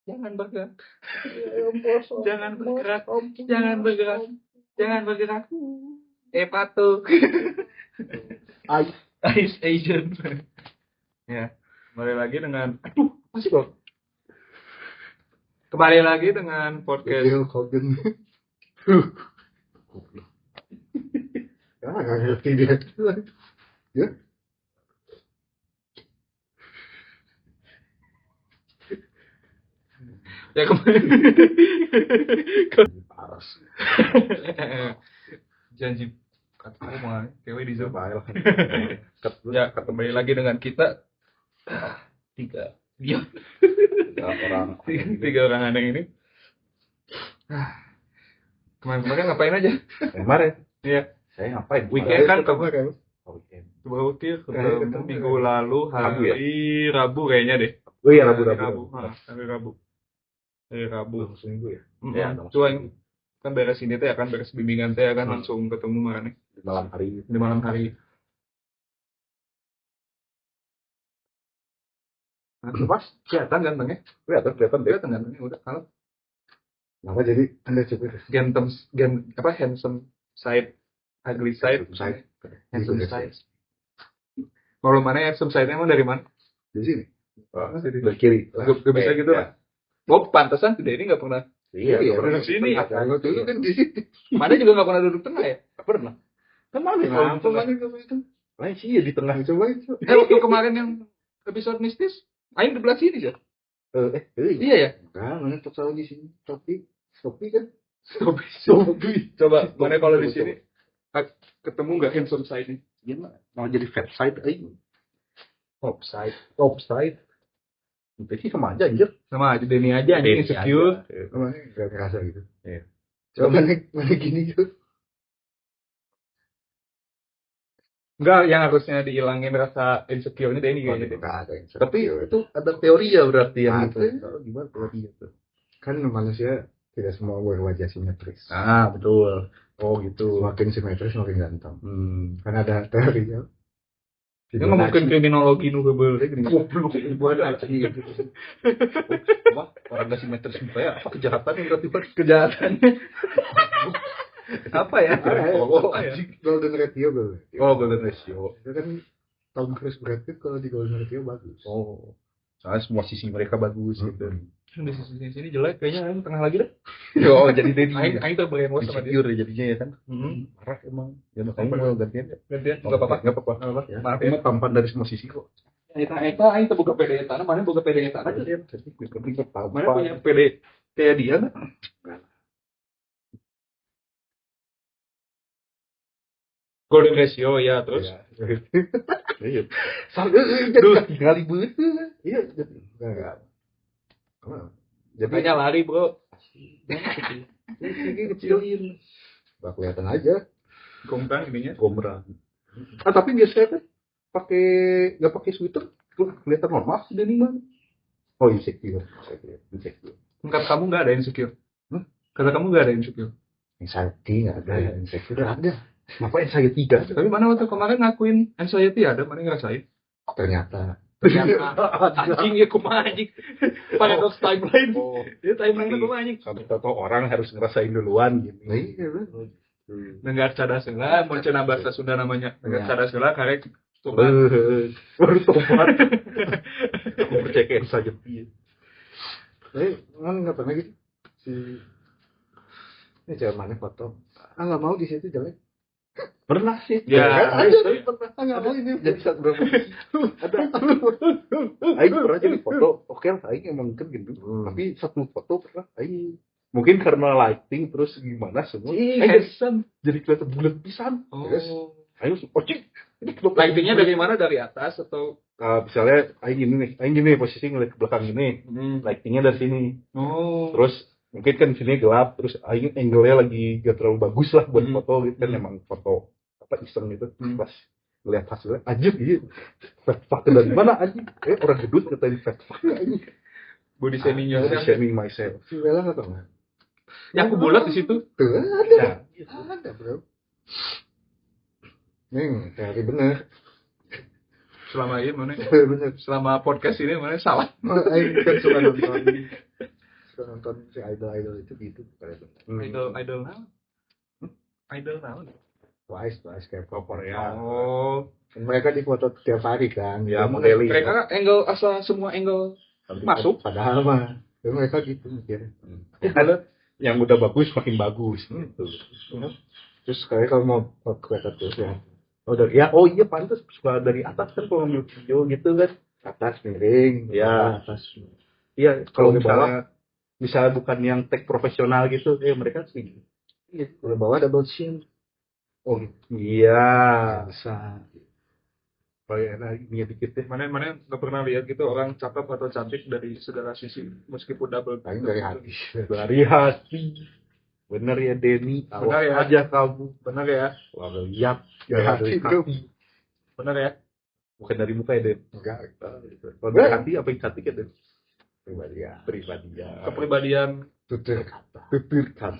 Jangan bergerak. Jangan bergerak. Jangan bergerak. Jangan bergerak. Patung. Ice Asian. Ya, kembali lagi dengan masih kok. Kembali lagi dengan podcast Hogan. Ya, nggak ngerti dia. Ya. Ya kembali. Paras. Janji katamu mah cewek di Zoom. Ya, Kembali lagi dengan kita tiga orang aneh ini. Kemarin ngapain aja? Kemarin. Iya. Saya ngapain? Weekend kan kemarin. Weekend. Ketemu minggu lalu hari Rabu kayaknya deh. Oh iya Rabu. Hari Rabu. Seminggu ya. Ya, cuy kan beres ini teh akan beres bimbingan teh akan langsung ketemu mana di malam hari. Nah, pas kelihatan gantengnya. Kelihatan Gantengnya udah kalau kenapa jadi Anda coba handsome side, ugly side. Handsome side. Kalau mana handsome side emang dari mana? Di sini. Dari kiri. Gak bisa gitu lah. Oh, pantesan sudah ini nggak pernah. Iya, duduk sini. Kalau dulu kan di sini. Mana juga nggak pernah duduk tengah ya? Nggak pernah. Kemana itu? Lain sih ya di tengah coba itu. Waktu kemarin yang episode mistis, Aing di belah sini ya. Iya ya. Kan, mana tersalah di sini. Sopi kan. Sopi. Coba mana kalau di sini ketemu nggak handsome side nih? Gimana? Mau jadi fat side aja. Top side. Itu sih sama aja anjir. Sama aja Denny aja anjing insecure. Kemana enggak kerasa gitu. Iya. Coba mana gini gitu. Enggak, yang harusnya dihilangin rasa insecure-nya Denny kayaknya. Tapi itu ada teori ya berarti yang itu. Gimana teori itu? Kan manusia tidak semua berwajah simetris. Ah, betul. Oh gitu. Semakin simetris semakin ganteng. Kan ada teorinya. Itu mungkin kriminologi nu heubeul teh gini. Goblok buat aja gitu. Orang gak simetris supaya apa kejahatan yang berarti Kejahatannya apa ya? Golden ratio. Golden ratio. Itu kan Tom Cruise Brad Pitt kalau di Golden ratio bagus. Oh. Soalnya semua sisi mereka bagus gitu. Di sini jelek kayaknya yang tengah lagi dah. Oh, jadi Denny. Aing terbrainwash sama dia. Insecure jadinya ya kan. Marah emang. Ya makanya mau gantian. Enggak apa-apa. Ya. Maaf ya. Tampan dari semua sisi kok. Eta aing teu boga PD eta, mana boga PD eta aja dia. Mana punya PD kayak dia enggak? Golden ratio ya terus. Iya. Jadi kali beut. Iya, enggak. Jadinya lari, Bro. Kecilin. Gak kelihatan aja. Gombrang ininya. Gombrang. Tapi biasanya kan enggak pakai sweater, kelihatan normal sih Denny mah. Oh, insecure. Kata kamu enggak ada insecure. Kata kamu enggak ada insecure. Anxiety enggak ada, insecure ada. Kenapa anxiety tidak? Tapi mana waktu kemarin ngakuin anxiety ada, mana ngerasain? Ternyata anjing ya kumaha anjing. Paradox timeline. Oh, ya timeline kumaha anjing. Satu orang harus ngerasain duluan gitu. Iya, Nenggar cadas heula, mun cenah bahasa Sunda namanya. Nenggar cadas heula karek baru tobat. Aku percaya saja. Enggak pernah gitu. Ini cewek mana foto? Enggak mau di situ jelek. Pernah sih. Ya, pernah. Enggak mau ini jadi satu berapa. Ada. Aing pernah jadi foto. Oke lah, Aing emang kan gitu. Tapi satu foto pernah Aing mungkin karena lighting terus gimana semua. Handsome. Jadi kelihatan bulat pisan. Terus Aing cing. Lightingnya dari mana? Dari atas atau misalnya Aing gini posisi ngeliat ke belakang ini. Lightingnya dari sini. Oh. Terus mungkin kan sini gelap, terus Aing angle-nya lagi gak terlalu bagus lah buat foto gitu kan, emang foto apa iseng gitu. Pas ngeliat hasilnya anjir gitu. Fat fuck dari mana anjing? Orang gedut katanya fat fuck anjing. Body shaming yourself. Shaming myself. Si Bella enggak tahu. Yang aku bulat di situ. Tuh ada. Ada, Bro. Teori bener. Selama ini mana? Bener. Selama podcast ini mana salah? Aing kan suka nonton si idol itu gitu kayak Idol now. Idol now. Twice K-pop Korea. Oh, Mereka di foto tiap hari kan. Ya, modeling. mereka angle asal semua angle masuk. Padahal mah mereka gitu mikir. Yang udah bagus makin bagus gitu. Terus kayak kalau mau kelihatan terus ya. Oh iya pantas suka dari atas kan kalau ngambil video gitu kan. Atas miring. Ya. Atas. Iya kalau di bawah misalnya bukan yang tag profesional gitu, mereka sih. Iya, kalau bawah double chin. Oh iya. Bisa. Kayak ini dikit deh. Mana nggak pernah lihat gitu orang cakep atau cantik dari segala sisi meskipun double. Paling dari hati. Dari hati. Bener ya Denny. Bener ya. Aja kamu. Benar ya. Wah lihat. Dari hati. Benar ya. Bukan dari muka ya Den. Enggak. Kalau dari hati apa yang cantik ya Den? Pribadian. Kepribadian. Tutur kata.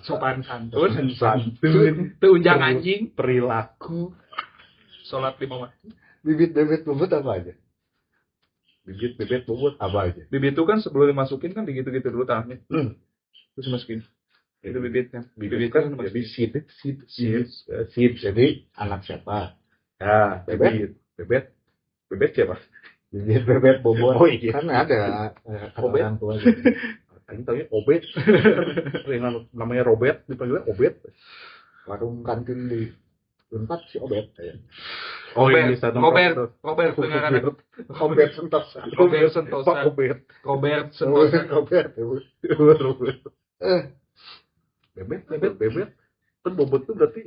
Sopan santun. Santun. Tunjang anjing. Perilaku. Sholat 5 waktu. Bibit bobot apa aja? Bibit bobot apa aja? Bibit itu kan sebelum dimasukin kan digitu-gitu dulu tangannya. Terus masukin. Itu bibitnya. Bibit kan jadi seed. Jadi anak siapa? Ya, bebet siapa? Bebet bobot. Oh iya. Kan ada orang tua gitu. Ini tahunya obet. Yang namanya Robert dipanggilnya obet. Warung kantin di Unpad si obet kayak. Oh iya, Robert dengaran. Robert Sentosa. Robert Sentosa. Robert Bebet. Kan bobot itu berarti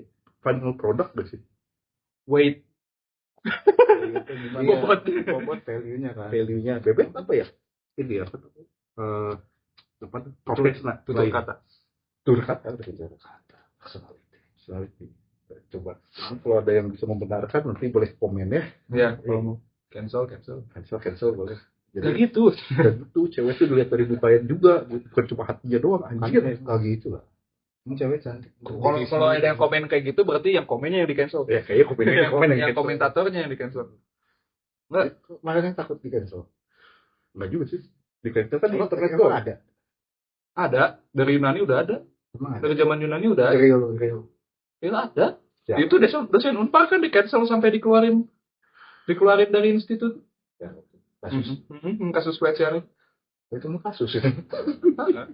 final product gak sih? Wait. Bobot value-nya kan. Value-nya bebet apa ya? Ini apa tuh? Profesional. Tutur kata. Personality. Coba kalau ada yang bisa membenarkan nanti boleh komen ya. Ya, kalau mau cancel boleh. Jadi gitu. Dan itu cewek itu dilihat dari mukanya juga, bukan cuma hatinya doang. Anjir, enggak gitu lah. Ini cewek cantik. Kalau ada yang komen kayak gitu berarti yang komennya yang di cancel. Ya kayaknya yang komentatornya yang di cancel. Enggak, makanya takut di cancel. Enggak juga sih. Di cancel kan di internet kok ada. Ada, dari Yunani udah ada. Dari zaman Yunani udah ada. Real. Itu ada. Ya. Itu dosen Unpar kan di cancel sampai dikeluarin dari institut. Ya, kasus pelecehan. Itu mah kasus.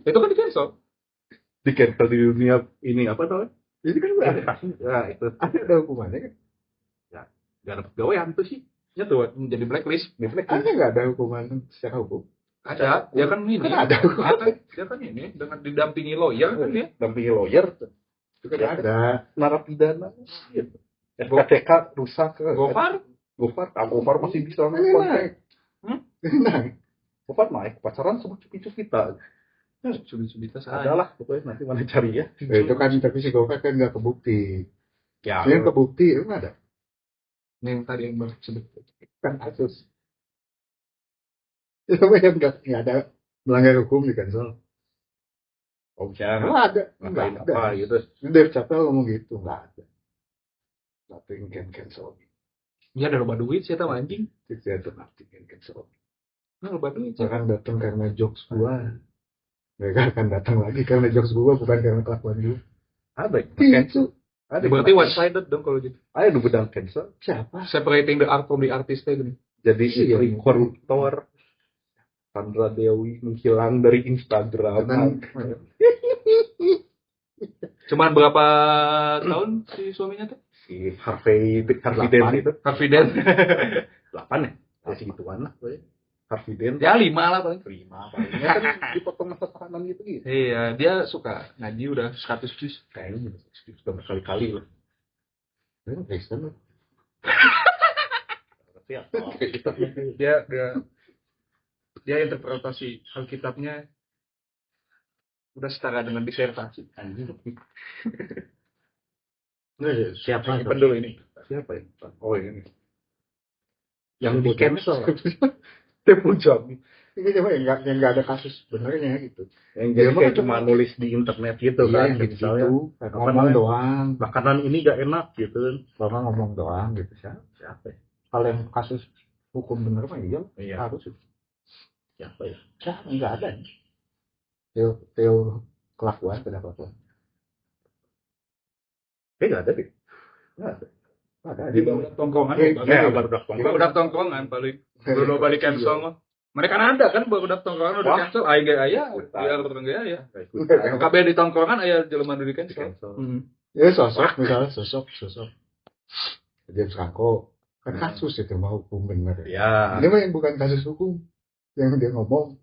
Itu kan di cancel. Di cancel di dunia ini apa namanya? Jadi kan udah ada kasus. Ya itu ada hukumannya kan? Ya, nggak dapat gawean tuh sih. Ya tuh jadi blacklist. Ada nggak ada hukuman secara hukum? Ada. Dia kan ini. Kan ada. Dia kan ini dengan didampingi lawyer kan dia. Dampingi lawyer. Juga ada narapidana. SKCK rusak. Gofar masih bisa kontak. Gofar naik pacaran sama cupi-cupita. Cubi-cubita adalah pokoknya nanti mana cari ya. Itu kan tapi si Gofar kan nggak kebukti. Ya. Yang kebukti itu ada. Yang tadi yang baru sebut kan kasus. Itu yang nggak ada melanggar hukum di cancel. Oh jangan ada, nggak ada gitu. Dave Chappelle ngomong gitu, nggak ada. Nothing can cancel. Dia ada loba duit sih tahu anjing. Dia ada nothing can cancel. Nah loba duit. Jangan datang karena jokes gua. Mereka akan datang lagi karena jokes gua bukan karena kelakuan gua. Ada cancel. Ada berarti one sided dong kalau gitu. Ada nu bedang cancel. Siapa? Separating the art from the artist gini. Jadi koruptor. Sandra Dewi menghilang dari Instagram. Cuman berapa tahun si suaminya tuh? Si Harvey Dent itu. Harvey Dent. 8 ya? Masih gituan lah. Harvey Dent. Ya 5 lah paling. 5 palingnya kan dipotong masa tahanan gitu. Iya, dia suka ngaji udah 100 juz. Kayaknya sudah berkali-kali lah. Kristen. Dia interpretasi Alkitabnya udah setara dengan disertasi. Siapa yang dulu ini? Siapa ya? Oh ini. Yang di cancel. Tepung Jami. Ini coba yang nggak ada kasus benernya gitu. Yang dia kayak cuma nulis di internet gitu kan. Misalnya ngomong doang. Makanan ini nggak enak gitu. Bapak ngomong doang gitu. Siapa? Kalau yang kasus hukum bener mah iya Iya. harus. Siapa ya? Ya nggak ada. Teo kelakuan beda kelakuan. Nggak ada deh. Nggak ada. Di barudak tongkrongan. Barudak tongkrongan. Barudak tongkrongan paling. Belum balik cancel mah. Mereka ada kan barudak tongkrongan udah Wah. cancel. Aing ge aya, biar orang ge aya. Kabeh di tongkrongan aya jelema nu di cancel. Ya sosok misalnya sosok. James Franco kan kasus itu mah hukum bener. Ya. Ini mah yang bukan kasus hukum, yang dia ngomong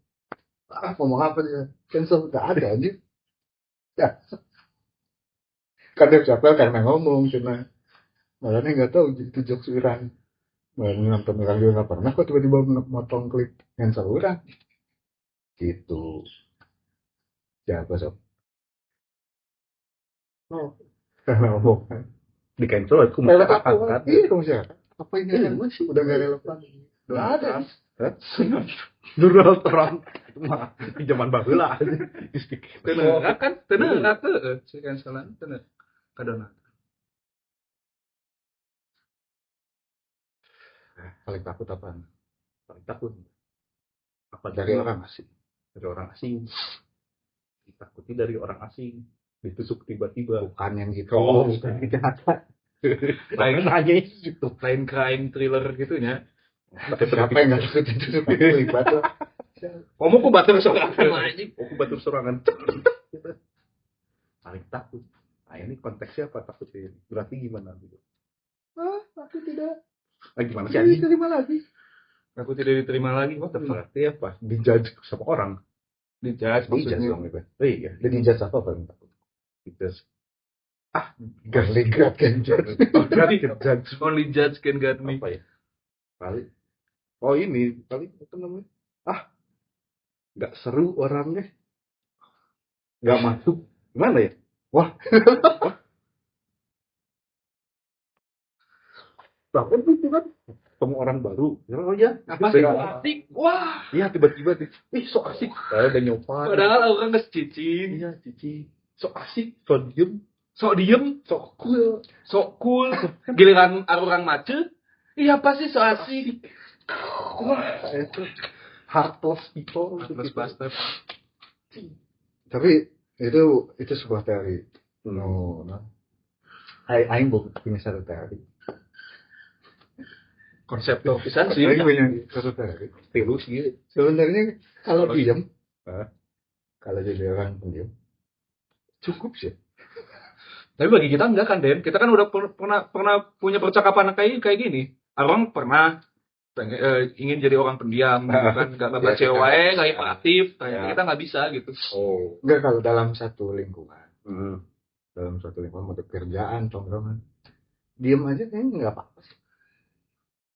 apa dia cancel nggak ada aja. Ya. Kadang siapa karena ngomong cuma malah nggak tahu itu jokes orang. Malah nonton orang juga nggak pernah kok tiba-tiba motong klip cancel orang. Gitu. Siapa sob? Oh, karena ngomong. Di cancel aku Relevan kan. iya dong masyarakat. Apa ini yang masih udah nggak relevan? Nggak ada. Donald Trump itu mah di zaman baheula aja. Teneura kan, teneura teu si cancelan teneura. Kadona. Paling takut apa? Paling takut apa Dari orang asing. dari orang asing. Ditakuti dari orang asing. Ditusuk tiba-tiba. Bukan yang gitu. Oh, bukan kejahatan. Lain Nanya gitu. lain crime thriller gitu nya. Siapa yang nggak takut itu terlibat lah. Kamu kok batur sorangan anjing. Aku batur serangan. Paling takut. Nah ini konteksnya apa takutnya? Berarti gimana gitu? Aku tidak Gimana sih anjing? diterima lagi. Aku tidak diterima lagi. What the fuck? Berarti apa? Dijudge sama orang. Dijudge Dijudge maksudnya. dong itu. Oh iya. Dia dijudge apa paling takut? Dijudge. Garlic God can judge. Berarti judge Only judge can get me. apa ya? Paling. Oh ini paling apa namanya? Nggak seru orangnya. Nggak masuk. Gimana ya? Wah. Bahkan itu kan ketemu orang baru. Oh ya. Apa sih asik? Wah. Iya tiba-tiba sok asik. Saya udah nyoba. Padahal orang geus cicing. Iya cici. Sok asik, sok diem, Sok diem, sok cool. sok cool. Giliran orang macet. Iya pasti sok asik. Wah, itu heartless people. Plus bastard. Tapi itu sebuah teori. No. Aing punya satu teori. Konsep pisan sih. Aing punya satu teori. Tilu sih. Sebenarnya kalau Terus? diam, Hah? kalau jadi orang pendiam, cukup sih. Tapi bagi kita enggak kan, Den. Kita kan udah pernah punya percakapan kayak gini. Orang pernah ingin jadi orang pendiam, kan enggak baca wae, enggak hiperaktif, kayak kita enggak bisa gitu. Oh. Enggak kalau dalam satu lingkungan, Hmm. dalam satu lingkungan untuk kerjaan, tongkrongan, diam aja kayaknya nggak apa-apa sih.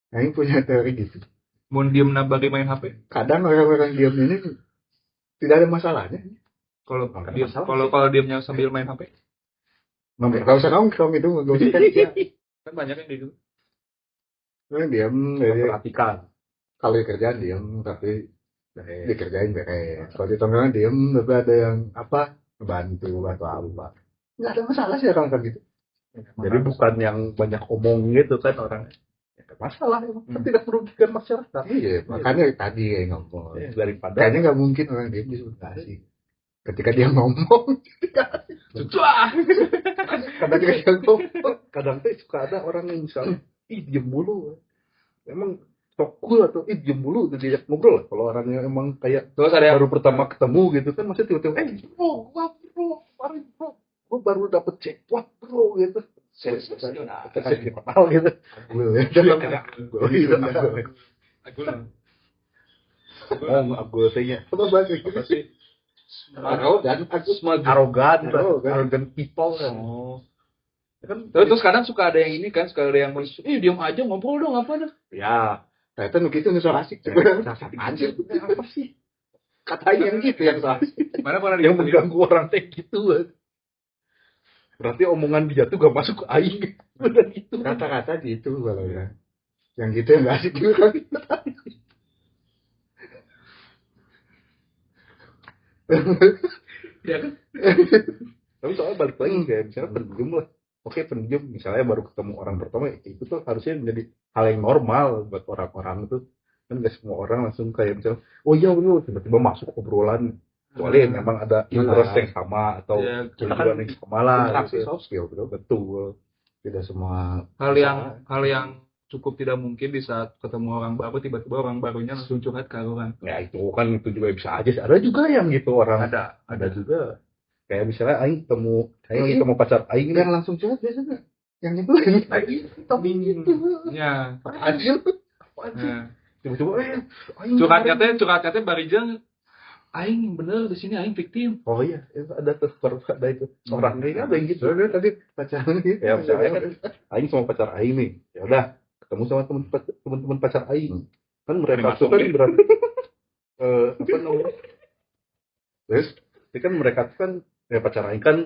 Aing punya teori gitu. Mun diem nabari main HP. Kadang orang-orang diam ini tidak ada masalahnya. Kalau Nggak ada dia masalah kalau diemnya sambil main HP. Nggak usah nongkrong itu, nggak usah kerja. Kan banyak yang gitu. Orang diam, jadi Perhatikan. kalau di kerjaan diam, tapi dikerjain beres. Kalau di tongkrongan diam, tapi ada yang apa bantu atau apa. Nggak ada masalah sih orang kayak gitu. Jadi bukan yang banyak omong gitu kan orangnya. Ya, nggak masalah emang. Kan tidak merugikan masyarakat. Iya, makanya tadi kayak ngomong. Ya, daripada Kayaknya nggak mungkin orang diam disuruh kasih. Ketika dia ngomong, Wah. kadang dia ngomong, kadang tuh suka ada orang yang misalnya diem mulu. Emang sok cool atau diem mulu udah diajak ngobrol lah. Kalau orangnya emang kayak Terus ada yang baru pertama ketemu gitu kan masih tiba-tiba bro, mari bro, gue baru dapet jackpot bro gitu. sensasional. Kita kenal gitu. Agul ya. Oh iya, Aku aku tanya Apa bahasa apa Inggris? sih? Arogan, aku Arogan, Arogan. arogan people kan. Oh. Kan Terus kadang suka ada yang ini kan, suka ada yang diam aja ngobrol dong apa dah. ya, ternyata nu gitu nu sok asik. anjir apa sih? Katanya yang gitu yang sok asik. Mana pernah Yang gitu, mengganggu orang kayak gitu kan. Berarti omongan dia tuh gak masuk ke aing. Bener gitu. Kata-kata gitu kalau ya. Yang gitu yang nggak asik juga. ya kan? Tapi soalnya balik lagi kayak misalnya pendiam lah. oke pendiam misalnya baru ketemu orang pertama itu tuh harusnya menjadi hal yang normal buat orang-orang itu kan gak semua orang langsung kayak misalnya oh iya lu tiba-tiba masuk obrolan kecuali memang ada interest yang sama atau tujuan yang sama lah interaksi gitu. soft skill betul. Betul. Tidak semua hal yang cukup tidak mungkin di saat ketemu orang baru tiba-tiba orang barunya langsung curhat ke orang. Ya itu kan itu juga bisa aja sih. Ada juga yang gitu orang. Ada Juga. Kayak misalnya aing lagi ketemu pacar aing yang langsung curhat biasanya yang nyebelin tapi gitu ya. anjir apaan sih? Nah, Tiba-tiba aing curhatnya barijeng aing yang bener di sini aing victim. oh iya itu ada tuh ada itu orang kayak ada yang gitu. soalnya tadi pacaran gitu Ya misalnya kan aing sama pacar aing nih. Ya udah ketemu sama teman-teman pacar aing. Kan mereka tuh kan berarti apa namanya? Terus kan mereka tuh kan ya pacar aing kan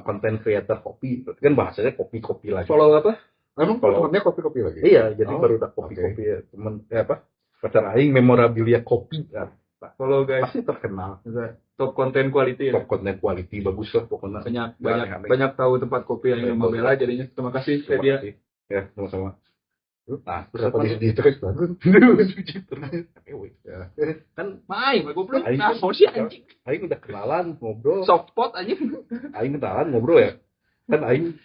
konten creator kopi. Berarti kan bahasanya kopi-kopi lagi. Kalau apa? emang Kalau- temennya kopi lagi Iya, jadi Oh, baru udah kopi-kopi ya. Temen apa? Pacar aing memorabilia kopi kan. Kalau guys Pasti terkenal. top konten quality ya. Top konten quality bagus lah pokoknya. Banyak tahu tempat kopi yang membela jadinya. Terima kasih Terima dia. kasih. Ya, sama-sama. Nah, terus berapa apa di terus bagus ya. Kan main goblok. Aing Nah, kan- mau sih anjing. Aing udah kenalan ngobrol. Soft pot anjing. Aing kenalan ngobrol ya. Kan aing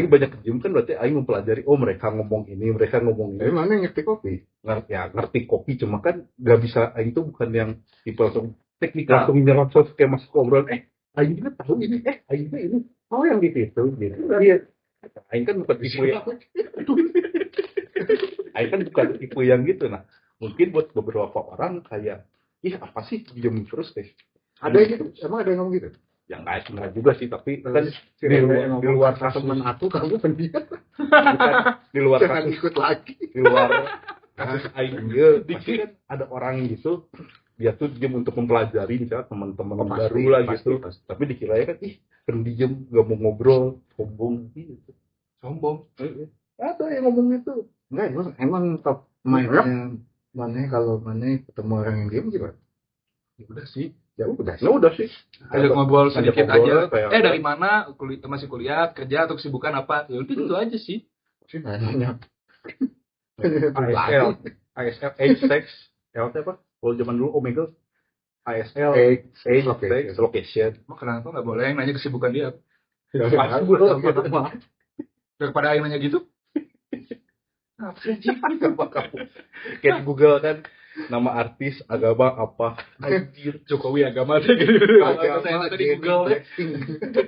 banyak diem kan berarti aing mempelajari oh mereka ngomong ini, mereka ngomong tapi ini. mana yang ngerti kopi Ngerti kopi cuma kan gak bisa aing tuh bukan yang tipe langsung Teknikal. langsung nyerocos kayak masuk obrolan aing juga tahu ini aing juga ini oh yang di situ gitu. Iya. Aing kan bukan tipe yang aing kan bukan tipe yang gitu nah. Mungkin buat beberapa orang kayak ih apa sih diem terus deh. ada yang gitu emang ada yang ngomong gitu Yang enggak juga sih tapi kan Si di Rere luar, ngomong, di luar "Kata kasus temen aku kamu pendiam bukan di luar jangan kasus ikut lagi di luar kasus aing ya pasti kan ada orang gitu dia tuh diem untuk mempelajari misalnya teman-teman Oh, pasti, baru lah pasti, gitu pasti. tapi dikiranya kan ih pendiam gak mau ngobrol sombong gitu Sombong. ada yang ngomong itu enggak emang top mainnya mana kalau mana ketemu orang yang diam gimana ya udah sih ya udah ya udah sih Ajak ngobrol Ajak sedikit ngobrol, aja. kayak- Dari mana? Masih kuliah, kerja atau kesibukan apa? Ya udah itu aja sih. sih nanya ASL ASL age sex L itu apa kalau zaman dulu Omega ASL age age location. sex location Emang kenapa nggak boleh yang nanya kesibukan dia? Pasti gua tahu gitu. Daripada yang nanya gitu? Apa sih anjing? Kayak di Google kan nama artis agama apa anjir Jokowi agama aja gitu. Agama, Saya tadi Jenny Google ya. Blackpink.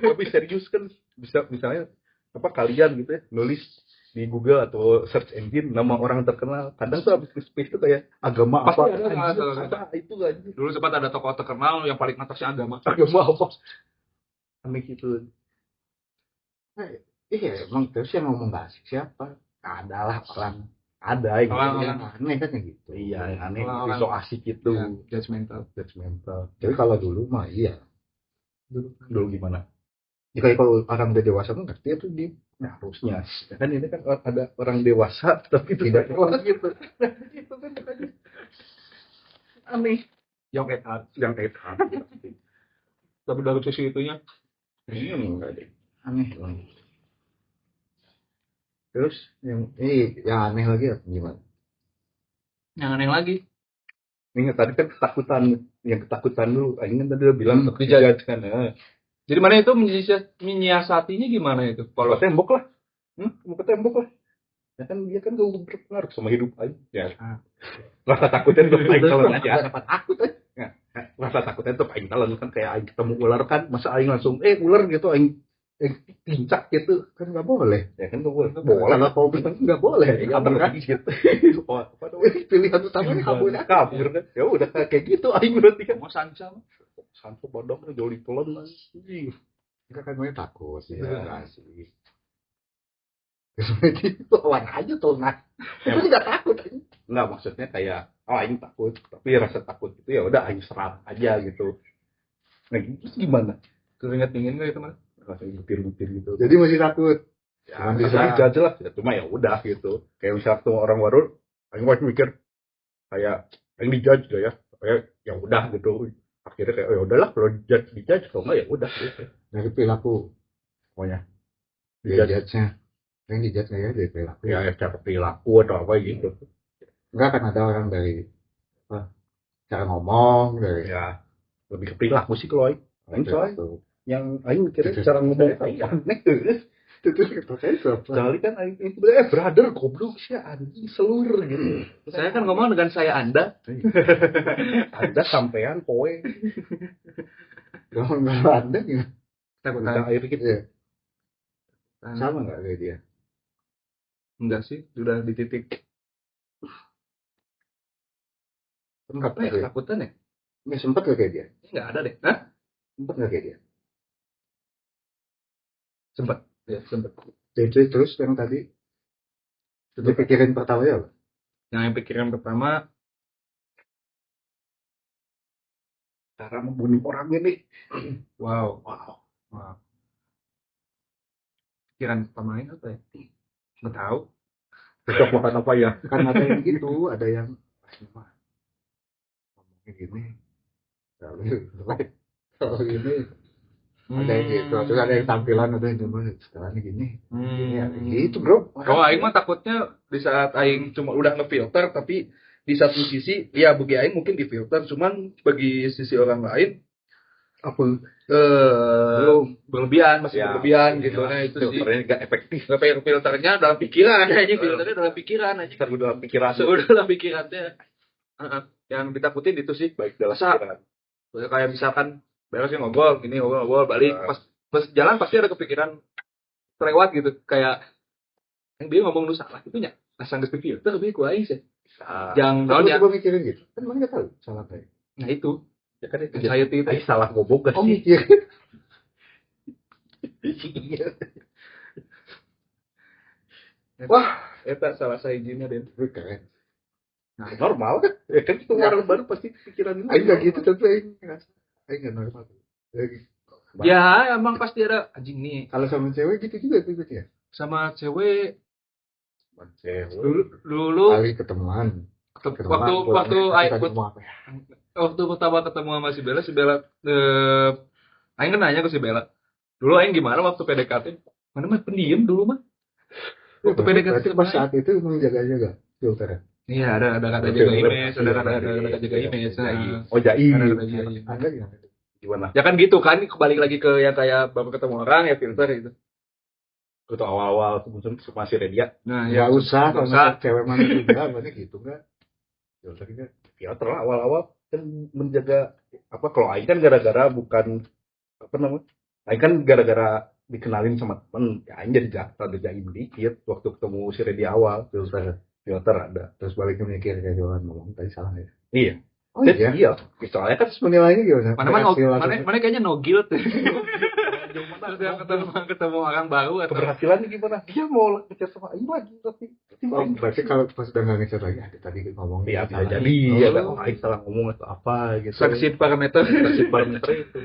tapi serius kan bisa misalnya apa kalian gitu ya nulis di Google atau search engine nama orang terkenal kadang tuh habis space tuh kayak agama Pasti apa ada, anjir, ada. apa itu anjir Dulu sempat ada tokoh terkenal yang paling atasnya agama. agama apa aneh gitu Iya, emang terus yang ngomong basi siapa? Adalah orang ada yang Orang- yang aneh kan kayak gitu. iya yang aneh Orang- so asik gitu Ya, judgmental. judgmental Tapi kalau dulu mah iya. dulu gimana Ya, kayak kalau orang udah dewasa mah ngerti itu dia. nah harusnya ya kan ini kan ada orang dewasa tapi Tidak tidak gitu gitu kan makanya aneh Young at heart. yang kayak Tapi dari sisi itunya, enggak deh. Aneh banget. Terus yang aneh lagi apa gimana? yang aneh lagi. ingat tadi kan ketakutan dulu aing kan tadi udah bilang dijudge. kan ya. Jadi mana itu menyiasatinya gimana itu? Kalau Kalau tembok lah mau ke tembok lah ya kan dia kan gak berpengaruh sama hidup aing ya rasa takutnya tuh aing telan aja Dapat takut aja. rasa takutnya tuh aing telan kan kayak aing ketemu ular kan masa aing langsung ular gitu aing pincak gitu Kan nggak boleh. ya kan gak boleh Kalau kau bilang nggak boleh. ya kabur kan gitu oh, apa namanya Pilihan utamanya kabur. kabur kan ya udah kayak gitu aing berarti kan mau sanca, santu bodong joli telan anjing Enggak kan gue takut. Iya. Enggak sih. Terus lawan aja tuh nah. Tapi nggak takut. Enggak maksudnya kayak aing takut tapi rasa takut itu ya udah aing serap aja gitu nah terus gimana keringat dingin nggak itu mah? rasa butir-butir gitu Jadi masih takut. ya, bisa. bisa aja lah ya, cuma ya udah gitu kayak misalnya ketemu orang baru aing masih mikir kayak aing dijudge gitu ya kayak ya udah gitu akhirnya kayak ya udahlah kalau dijudge kalau enggak ya udah gitu Dari perilaku. pokoknya Dijudge-nya. Yang dijudge ya dari perilaku. Ya secara perilaku atau apa gitu. Enggak kan ada orang dari cara ngomong, dari Ya lebih ke perilaku sih kalau Aing. Aing soalnya perilaku. yang Aing mikirnya cara ngomong Aing aneh Itu saya siapa? sekali kan Aing itu brother goblok sih anjing selur gitu. Saya kan ngomong dengan saya Anda. Ada sampean poe Kalau Anda gimana? Takut minta air gitu. Iya. Sama nggak kayak dia? Enggak sih, sudah di titik Sempat apa ya? nggak? Takutan ya? Nggak sempat nggak kayak dia? Enggak ada deh. Hah? Sempat nggak kayak dia? Sempat. Ya, sempat. Jadi terus yang tadi dipikirin pertama ya apa? Yang pikiran pertama, Cara membunuh orang ini. wow. Pikiran pertama ini apa ya? Nggak tahu. Besok makan apa ya? Kan ada yang gitu, ada yang mah ngomongnya gini. Kalau ini ada yang gitu, terus ada yang tampilan, ada yang cuma setelahnya gini. Gini ya, gitu bro. Kalau Aing mah takutnya di saat Aing cuma udah ngefilter, tapi di satu sisi, ya bagi Aing mungkin difilter, cuman bagi sisi orang lain Apa? berlebihan, masih Ya, berlebihan gitu. Nah itu sih. filternya nggak efektif. Filternya dalam pikiran aja, filternya dalam pikiran aja. Kita dalam pikiran. Sudah dalam pikirannya. Yang ditakutin itu sih. Baik dalam Masa pikiran. kayak misalkan beresnya ngobrol, gini ngobrol balik, pas jalan pasti ada kepikiran terlewat gitu, kayak yang dia ngomong lu salah itu nya asal geus filter tapi ku aing sih. Jangan Kalau naonnya. coba mikirin gitu, kan mana nggak tahu salah kayak. Nah itu, Ya kan itu anxiety itu. Aing salah ngomong gak Oh sih? mikir. Wah, eta salah sahijinya Den. Keren. Nah, normal kan? Ya kan itu orang baru pasti pikiran itu. Aing nggak gitu, tapi Aing ngerasa Aing nggak normal. Ya, emang pasti ada anjing nih Kalau sama cewek gitu juga tuh ya. sama cewek Cewek. dulu Kali ketemuan. waktu kita Aing ngomong apa ya? waktu pertama ketemu sama si Bella Aing kan nanya ke si Bella. Dulu Aing gimana waktu PDKT? Mana mah pendiam dulu mah. Waktu PDKT Berarti pas saat itu emang jaga-jaga filter. iya, ada kata jaga image, ada kata jaga image. Oh jai. Ada kata jaga image. Ada yang Gimana? Ya kan gitu kan, kembali lagi ke yang kayak baru ketemu orang ya filter itu. Itu awal-awal muncul masih Redia. Nah, nggak usah nggak kalau usah. cewek mana juga, berarti gitu nggak? Filternya. Filter lah awal-awal kan menjaga apa kalau Aing kan gara-gara bukan apa namanya? Aing kan gara-gara dikenalin sama temen, ya Aing jadi rada jaim dikit waktu ketemu si Redia awal. Filter ada. Terus baliknya mikir kayak jalan ngomong tadi salah ya. Iya. Oh iya. Iya. Soalnya kan Terus menilainya gimana? Mana kayaknya no guilt. Terus dia ketemu orang baru atau keberhasilannya gimana? Dia mau ngechat sama Aing lagi tapi Oh, berarti kalau pas udah nggak ngecat lagi, ada tadi ngomong. Iya bisa salah. jadi ya kan Oh. Aing salah ngomong atau apa gitu. succeed parameter. Succeed parameter itu.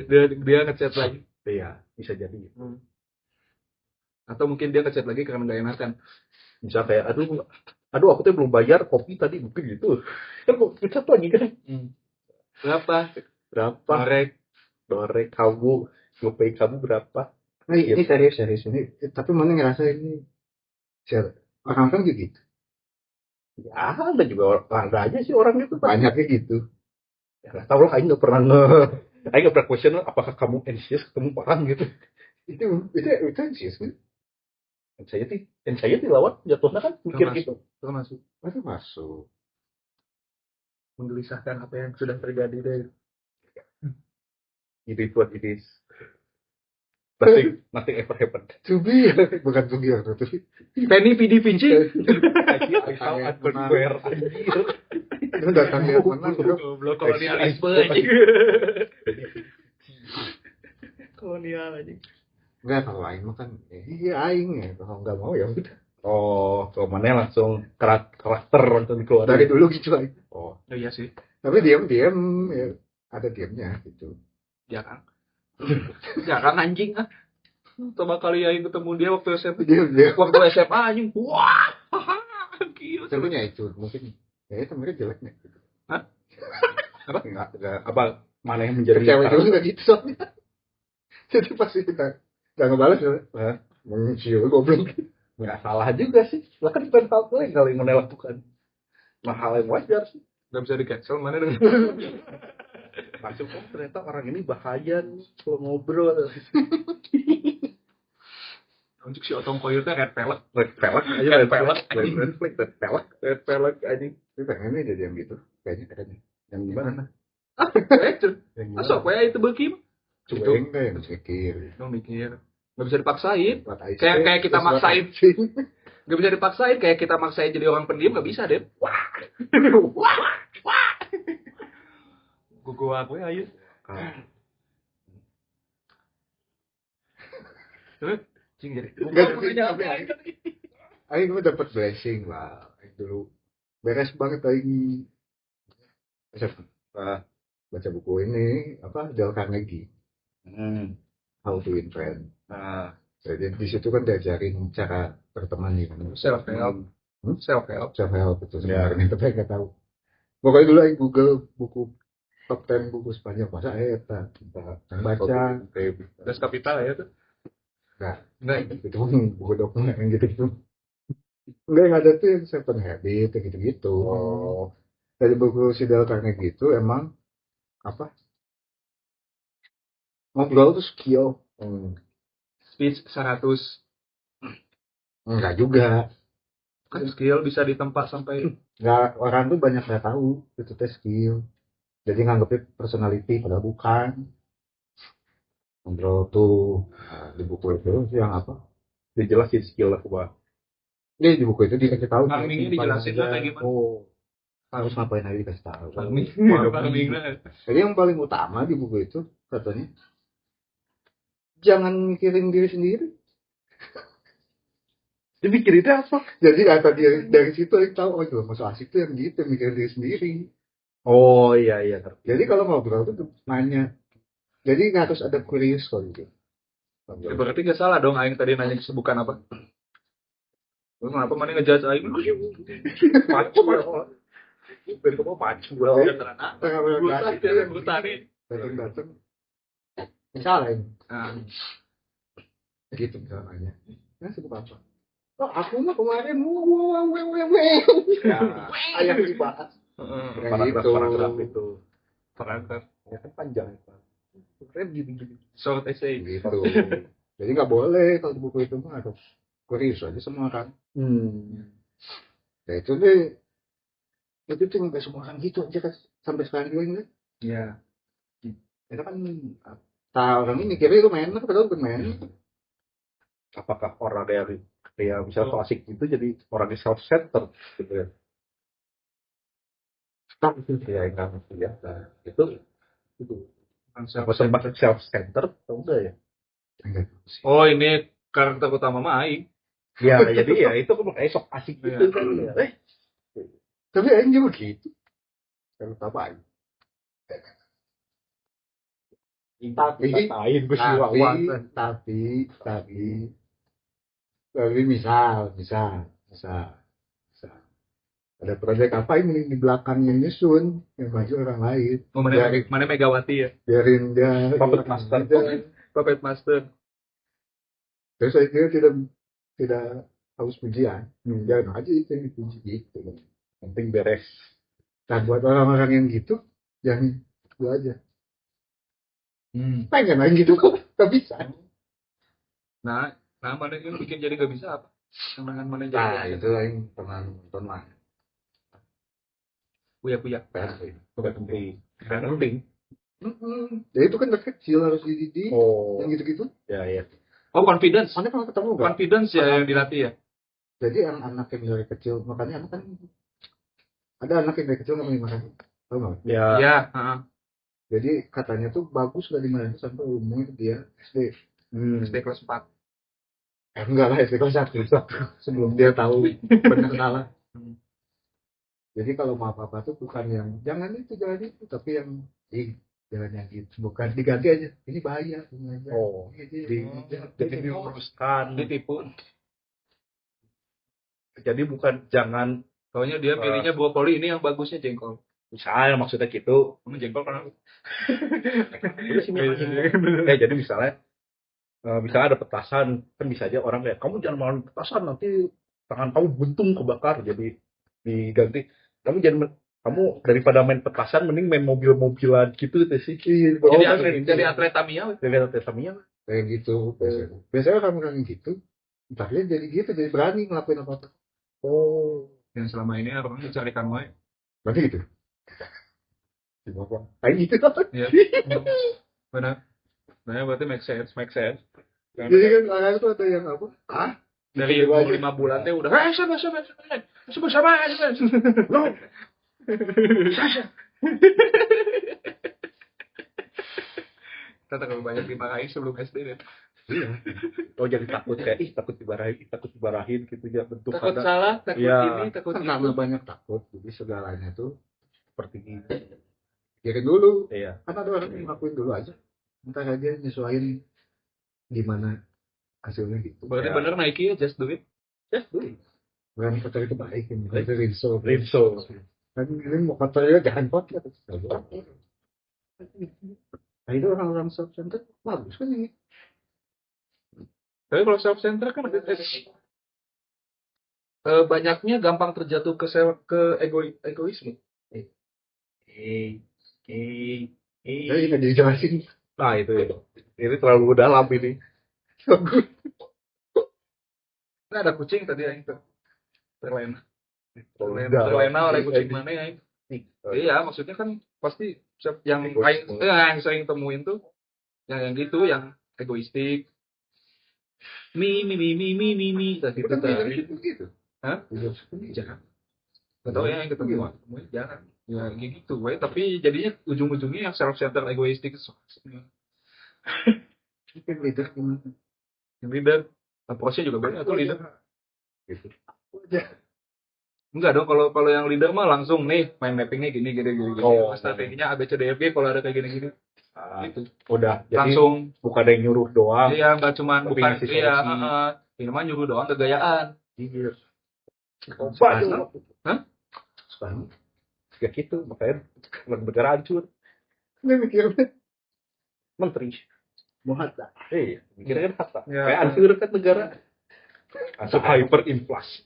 dia ngechat lagi. Iya, bisa jadi. Atau mungkin dia ngechat lagi karena nggak enakan. Bisa kayak aduh aku tuh belum bayar kopi tadi mungkin gitu. Kan mau ngechat lagi kan. Berapa? Dorek kamu GoPay kamu berapa? Nah, ini serius ini. Tapi mana ngerasa ini share orang kan gitu. Ya, ada juga ada aja sih orang itu. Banyaknya gitu. Ya nggak tahu lah, Aing nggak pernah Aing nggak pernah question apakah kamu anxious ketemu orang gitu. Itu anxious kan? Anxiety lawan jatuhnya kan mikir gitu. Termasuk Masuk. menggelisahkan apa yang sudah terjadi deh. It is what it is. Nothing ever happened. To be, bukan to be waktu itu. Penny PD Vinci. I saw advertisement anjir. Itu datangnya menang bro. Goblok kolonialisme anjing. Kolonial anjing. Enggak, kalau Aing mah kan iya Aing ya. Kalau nggak mau ya udah. Oh, kalau mana langsung karakter langsung keluar. Dari dulu gitu Aing. Oh, Iya sih. Tapi diam ya ada diamnya gitu. Ya kan. Ya kan anjing ah. Pertama kali Aing ketemu dia waktu SMA. Diam. Waktu SMA anjing. Wah. Gila. Tapi ya itu mungkin ya itu mereka jeleknya gitu. Hah? Enggak. apa mana yang menjadi Cewek juga nggak gitu soalnya. Jadi pasti kita nggak ngebalas ya. Mengisiu goblok. Nggak salah juga sih. Lah kan bukan hal legal yang mana lakukan. Nah, hal yang wajar sih. Nggak bisa di cancel mana dengan Masuk ternyata orang ini bahaya nih kalau ngobrol. untuk si otong koyor teh red pelek Red pelek aja, Red pelek. red pelek aja. Tapi pengennya jadi yang gitu. Kayaknya. Yang gimana? Yang gimana? masuk ya itu beki mah Cueng kayak yang mikir. lo mikir nggak bisa dipaksain Buat IC, kayak kita terus buat maksain IC. nggak bisa dipaksain kayak kita maksain jadi orang pendiam nggak bisa deh gua aku ayo terus cing jadi Aing mah dapat blessing lah. Aing dulu beres banget aing baca buku ini apa Dale Carnegie, How to Win Friends. nah Jadi di situ kan diajarin cara berteman nih kan. self help self help Self help itu sebenarnya tapi nggak tahu. Pokoknya dulu aing Google buku top 10 buku sepanjang masa eta yang baca das kapital ya tuh enggak itu buku dokumen yang gitu. Enggak yang ada tuh yang Seven Habits yang gitu-gitu. Dari buku si Dale Carnegie gitu emang apa? Ngobrol tuh skill. speech 100 Enggak juga. kan skill bisa ditempa sampai Enggak, orang tuh banyak nggak tahu itu teh skill. Jadi nganggepnya personality padahal bukan. Ngobrol tuh di buku itu yang apa? Dijelasin skill lah gua. Dia di buku itu dikasih tahu. farmingnya dijelasin lah kayak gimana Harus ngapain aja dikasih tahu. farming lah Jadi yang paling utama di buku itu katanya jangan mikirin diri sendiri. Dia mikir itu apa? Jadi kata dia dari situ yang tahu oh itu masuk asik tuh yang gitu mikirin diri sendiri. Oh iya. Jadi kalau ngobrol tuh nanya. Jadi nggak harus ada curious kalau gitu. ya, berarti gak salah dong aing tadi nanya kesibukan apa lu kenapa mana ngejudge aing Pacu ben kamu pacu brutani Datang. Misalnya ini. nah Gitu misalnya. Nah sibuk apa? Oh aku mah kemarin ayam dibahas. paragraf itu paragraf ya kan panjang keren gini short essay Gitu. Jadi nggak boleh kalau di buku itu mah harus curious aja semua orang. Ya itu deh. Itu tuh nggak semua orang gitu aja kan sampai sekarang juga enggak. ya Itu kan orang ini mikirnya itu main padahal bukan main. apakah orang dari kayak misal klasik itu jadi orang yang self center gitu ya itu ya enggak ngerti ya nah, itu apa sempat self center atau enggak ya oh ini karakter utama mah aing ya jadi ya itu kan kayak sok asik gitu kan ya. Tapi aing juga gitu. Kalau apa aing. Tapi misal ada proyek apa ini di belakangnya nyusun yang maju orang lain. mana Megawati ya Biarin dia puppet master puppet master terus saya kira tidak harus pujian. Jangan aja itu yang dipuji gitu. penting beres Nah buat orang-orang yang gitu jangan itu aja. Pengen aja gitu kok nggak bisa. nah mana yang bikin jadi gak bisa apa dengan mana Nah jadi itu yang pernah nonton lah. puya bukan penting kan penting Ya itu kan dari kecil harus dididik yang gitu-gitu. ya oh confidence Mana pernah ketemu nggak? confidence ya yang dilatih ya Jadi anak yang dari kecil makanya anak kan ada anak yang dari kecil nggak mau dimarahin. Tahu nggak? ya ya Jadi katanya tuh bagus nggak dimarahin sampai umur dia SD. SD kelas 4 Enggak lah SD kelas 1 sebelum dia tahu benar salah. Jadi kalau mau apa-apa tuh bukan yang jangan itu tapi yang jangan yang gitu bukan diganti aja ini bahaya ini aja. jadi diuruskan ditipu jadi bukan jangan soalnya dia pilihnya brokoli ini yang bagusnya jengkol misalnya maksudnya gitu jengkol kan jadi misalnya misalnya ada petasan, kan bisa aja orang kayak kamu jangan makan petasan nanti tangan kamu buntung kebakar, jadi diganti kamu daripada main petasan mending main mobil-mobilan gitu sih. Jadi atlet Tamiya. Jadi atlet Tamiya kayak gitu biasanya orang gitu entah dia jadi gitu, jadi berani ngelakuin apa-apa. Yang selama ini orang dicarikan wae. Berarti gitu kayak gitu Iya. Benar. Nah, berarti make sense. jadi kan orang itu ada yang apa Dari umur 5 bulan teh udah sama no kita terlalu banyak dimarahin sebelum SD deh. iya. Jadi takut kayak takut dibarahin gitu ya, bentuk Takut ada salah, takut ya, ini, takut karena itu. banyak takut jadi segalanya tuh seperti ini pikirin dulu. iya. Kan ada orang yang ngelakuin dulu aja ntar aja nyesuaiin gimana hasilnya gitu. Berarti Ya. bener Nike just do it. Bukan kotor itu baik ini itu rinso kan ini mau kotornya jangan kotor. Nah itu orang-orang self center bagus kan ini. Tapi kalau self center kan banyaknya gampang terjatuh ke egoisme. Jadi nggak dijelasin. Nah ini terlalu dalam ini. Nah, ada kucing tadi yang itu terlena oleh kucing mana ya? Iya, maksudnya kan pasti yang sering temuin tuh yang gitu, yang egoistik. Mi gitu tadi. Hah? Jarang. Gak tau ya yang ketemu jarang. Ya gitu, we. Tapi jadinya ujung-ujungnya yang self-centered egoistik. Yang leader, approach-nya juga beda tuh leader. Gitu. Enggak dong, kalau yang leader mah langsung nih main mappingnya gini. Strateginya ABCDFG kalau ada kayak gini. Gitu. Udah, jadi Langsung bukan ada yang nyuruh doang. Iya, nggak cuma tapi bukan ngasih iya, solusi. ini mah nyuruh doang kegayaan. Iya. Sekarang. Hah? Sekarang. Ya gitu, makanya negara hancur. Ini mikirnya Menteri. mau hatta. Iya, mikirnya kan kata. Ya. Kayak hancur kan negara. Masuk hyperinflasi.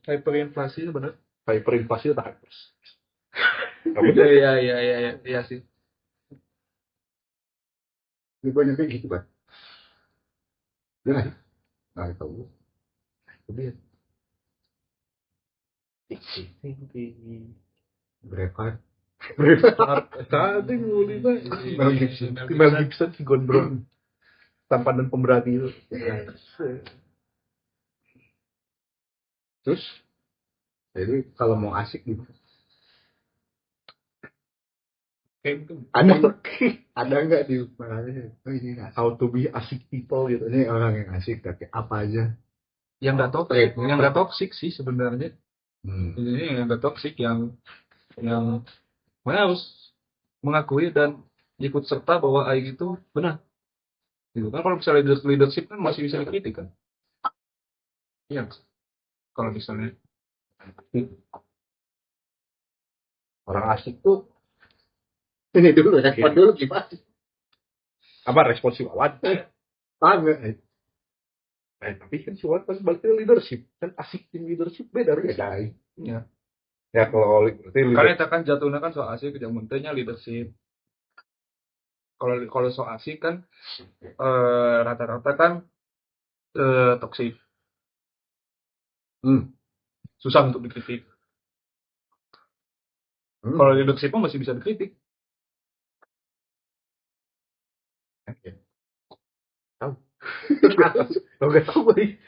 Hyperinflasi itu benar. Hyperinflasi udah hyper. Iya sih. Ini banyak kayak gitu kan. Ya nggak sih? Nggak tahu. Kemudian Braveheart. Tadi nguli Mel Gibson. Mel Gibson si gondrong tampan dan pemberani itu. Terus jadi kalau mau asik gitu ada nggak di mana ini How to be asik people gitu. ini orang yang asik tapi apa aja Yang nggak toksik sih sebenarnya. Ini yang nggak toksik yang mana harus mengakui dan ikut serta bahwa AI itu benar. Gitu kan, kalau misalnya leadership kan masih bisa dikritik kan. Iya. Kalau misalnya Orang asik tuh ini dulu respon dulu gimana apa respon si Wawan? enggak Tapi kan si Wawan pas balik ke leadership kan asik tim leadership beda. ya. Ya kalau Karena itu kan jatuhnya kan soal asik yang pentingnya leadership. Kalau soal asik kan rata-rata kan toksik. Susah untuk dikritik. Kalau leadership pun masih bisa dikritik. Nggak tahu nih.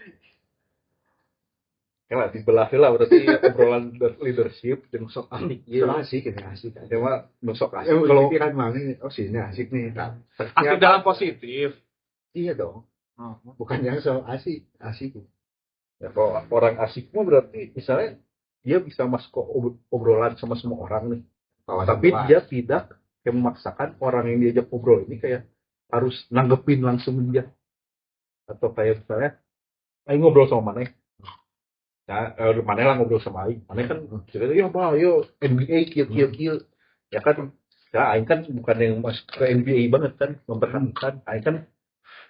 Ya lah dibelah lah berarti obrolan leadership dan sok asik. asik ini asik Ya mah sok asik. kalau pikiran mana sini asik nih Asik dalam positif. iya dong bukan yang soal asik Ya kalau orang asik mah berarti misalnya dia bisa masuk ke obrolan sama semua orang nih. Tapi dia tidak kayak memaksakan orang yang diajak ngobrol ini kayak harus nanggepin langsung dia. Atau kayak misalnya ayo ngobrol sama Maneh. Nah, Maneh lah ngobrol sama Aing. Maneh kan cerita ya Pak, yo NBA kieu. Ya kan Ya, Aing kan bukan yang masuk ke NBA banget kan, mempertahankan. Aing kan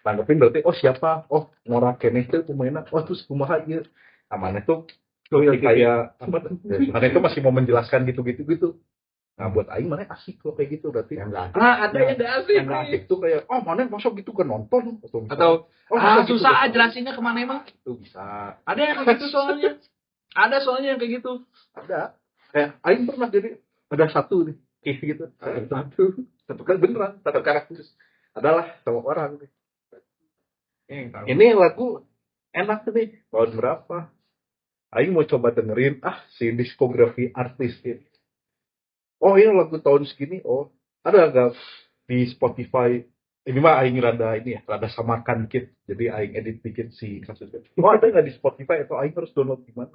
tanggepin berarti, oh siapa? Oh, ngora keneh teh pemainna. Oh, terus kumaha ieu? Amanah tuh jadi kayak apa tuh? Mana itu masih mau menjelaskan gitu. Nah, buat Aing mana asik kok kayak gitu berarti. Yang nggak asik. Ada yang nggak asik Yang nggak asik tuh kayak, oh mana masuk gitu kan nonton atau masa gitu susah kan? jelasinnya kemana emang. Itu bisa. Ada yang kayak gitu soalnya. Ada soalnya yang kayak gitu. Ada. Kayak Aing pernah jadi ada satu nih kayak gitu. Satu kan beneran, satu karakter. Adalah sama orang nih. Ini lagu enak nih. Tahun berapa? Aing mau coba dengerin si diskografi artis ini. Oh ini lagu tahun segini. Oh ada nggak di Spotify? Ini mah Aing rada samakan dikit. Jadi Aing edit dikit si kasusnya. Oh ada nggak di Spotify atau Aing harus download di mana?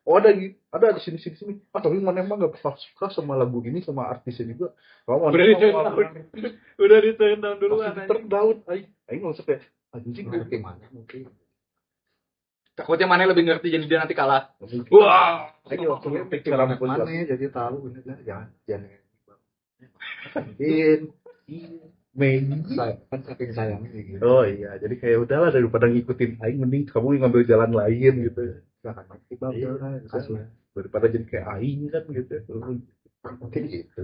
Oh ada di sini. Tapi mana emang nggak suka sama lagu ini sama artisnya juga. Kalau Udah di turn down dulu terdaun Aing langsung kayak anjing Ngerti mana mungkin. takutnya mana lebih ngerti jadi dia nanti kalah. Wah, Ayo langsung pikir cara mana jadi tahu bener jangan mungkin Mei. kan saking sayangnya gitu. Oh iya, jadi kayak udahlah daripada ngikutin Aing mending kamu ngambil jalan lain gitu. Gak akan ngerti bang kasih. Daripada jadi kayak Aing kan gitu. Mungkin gitu.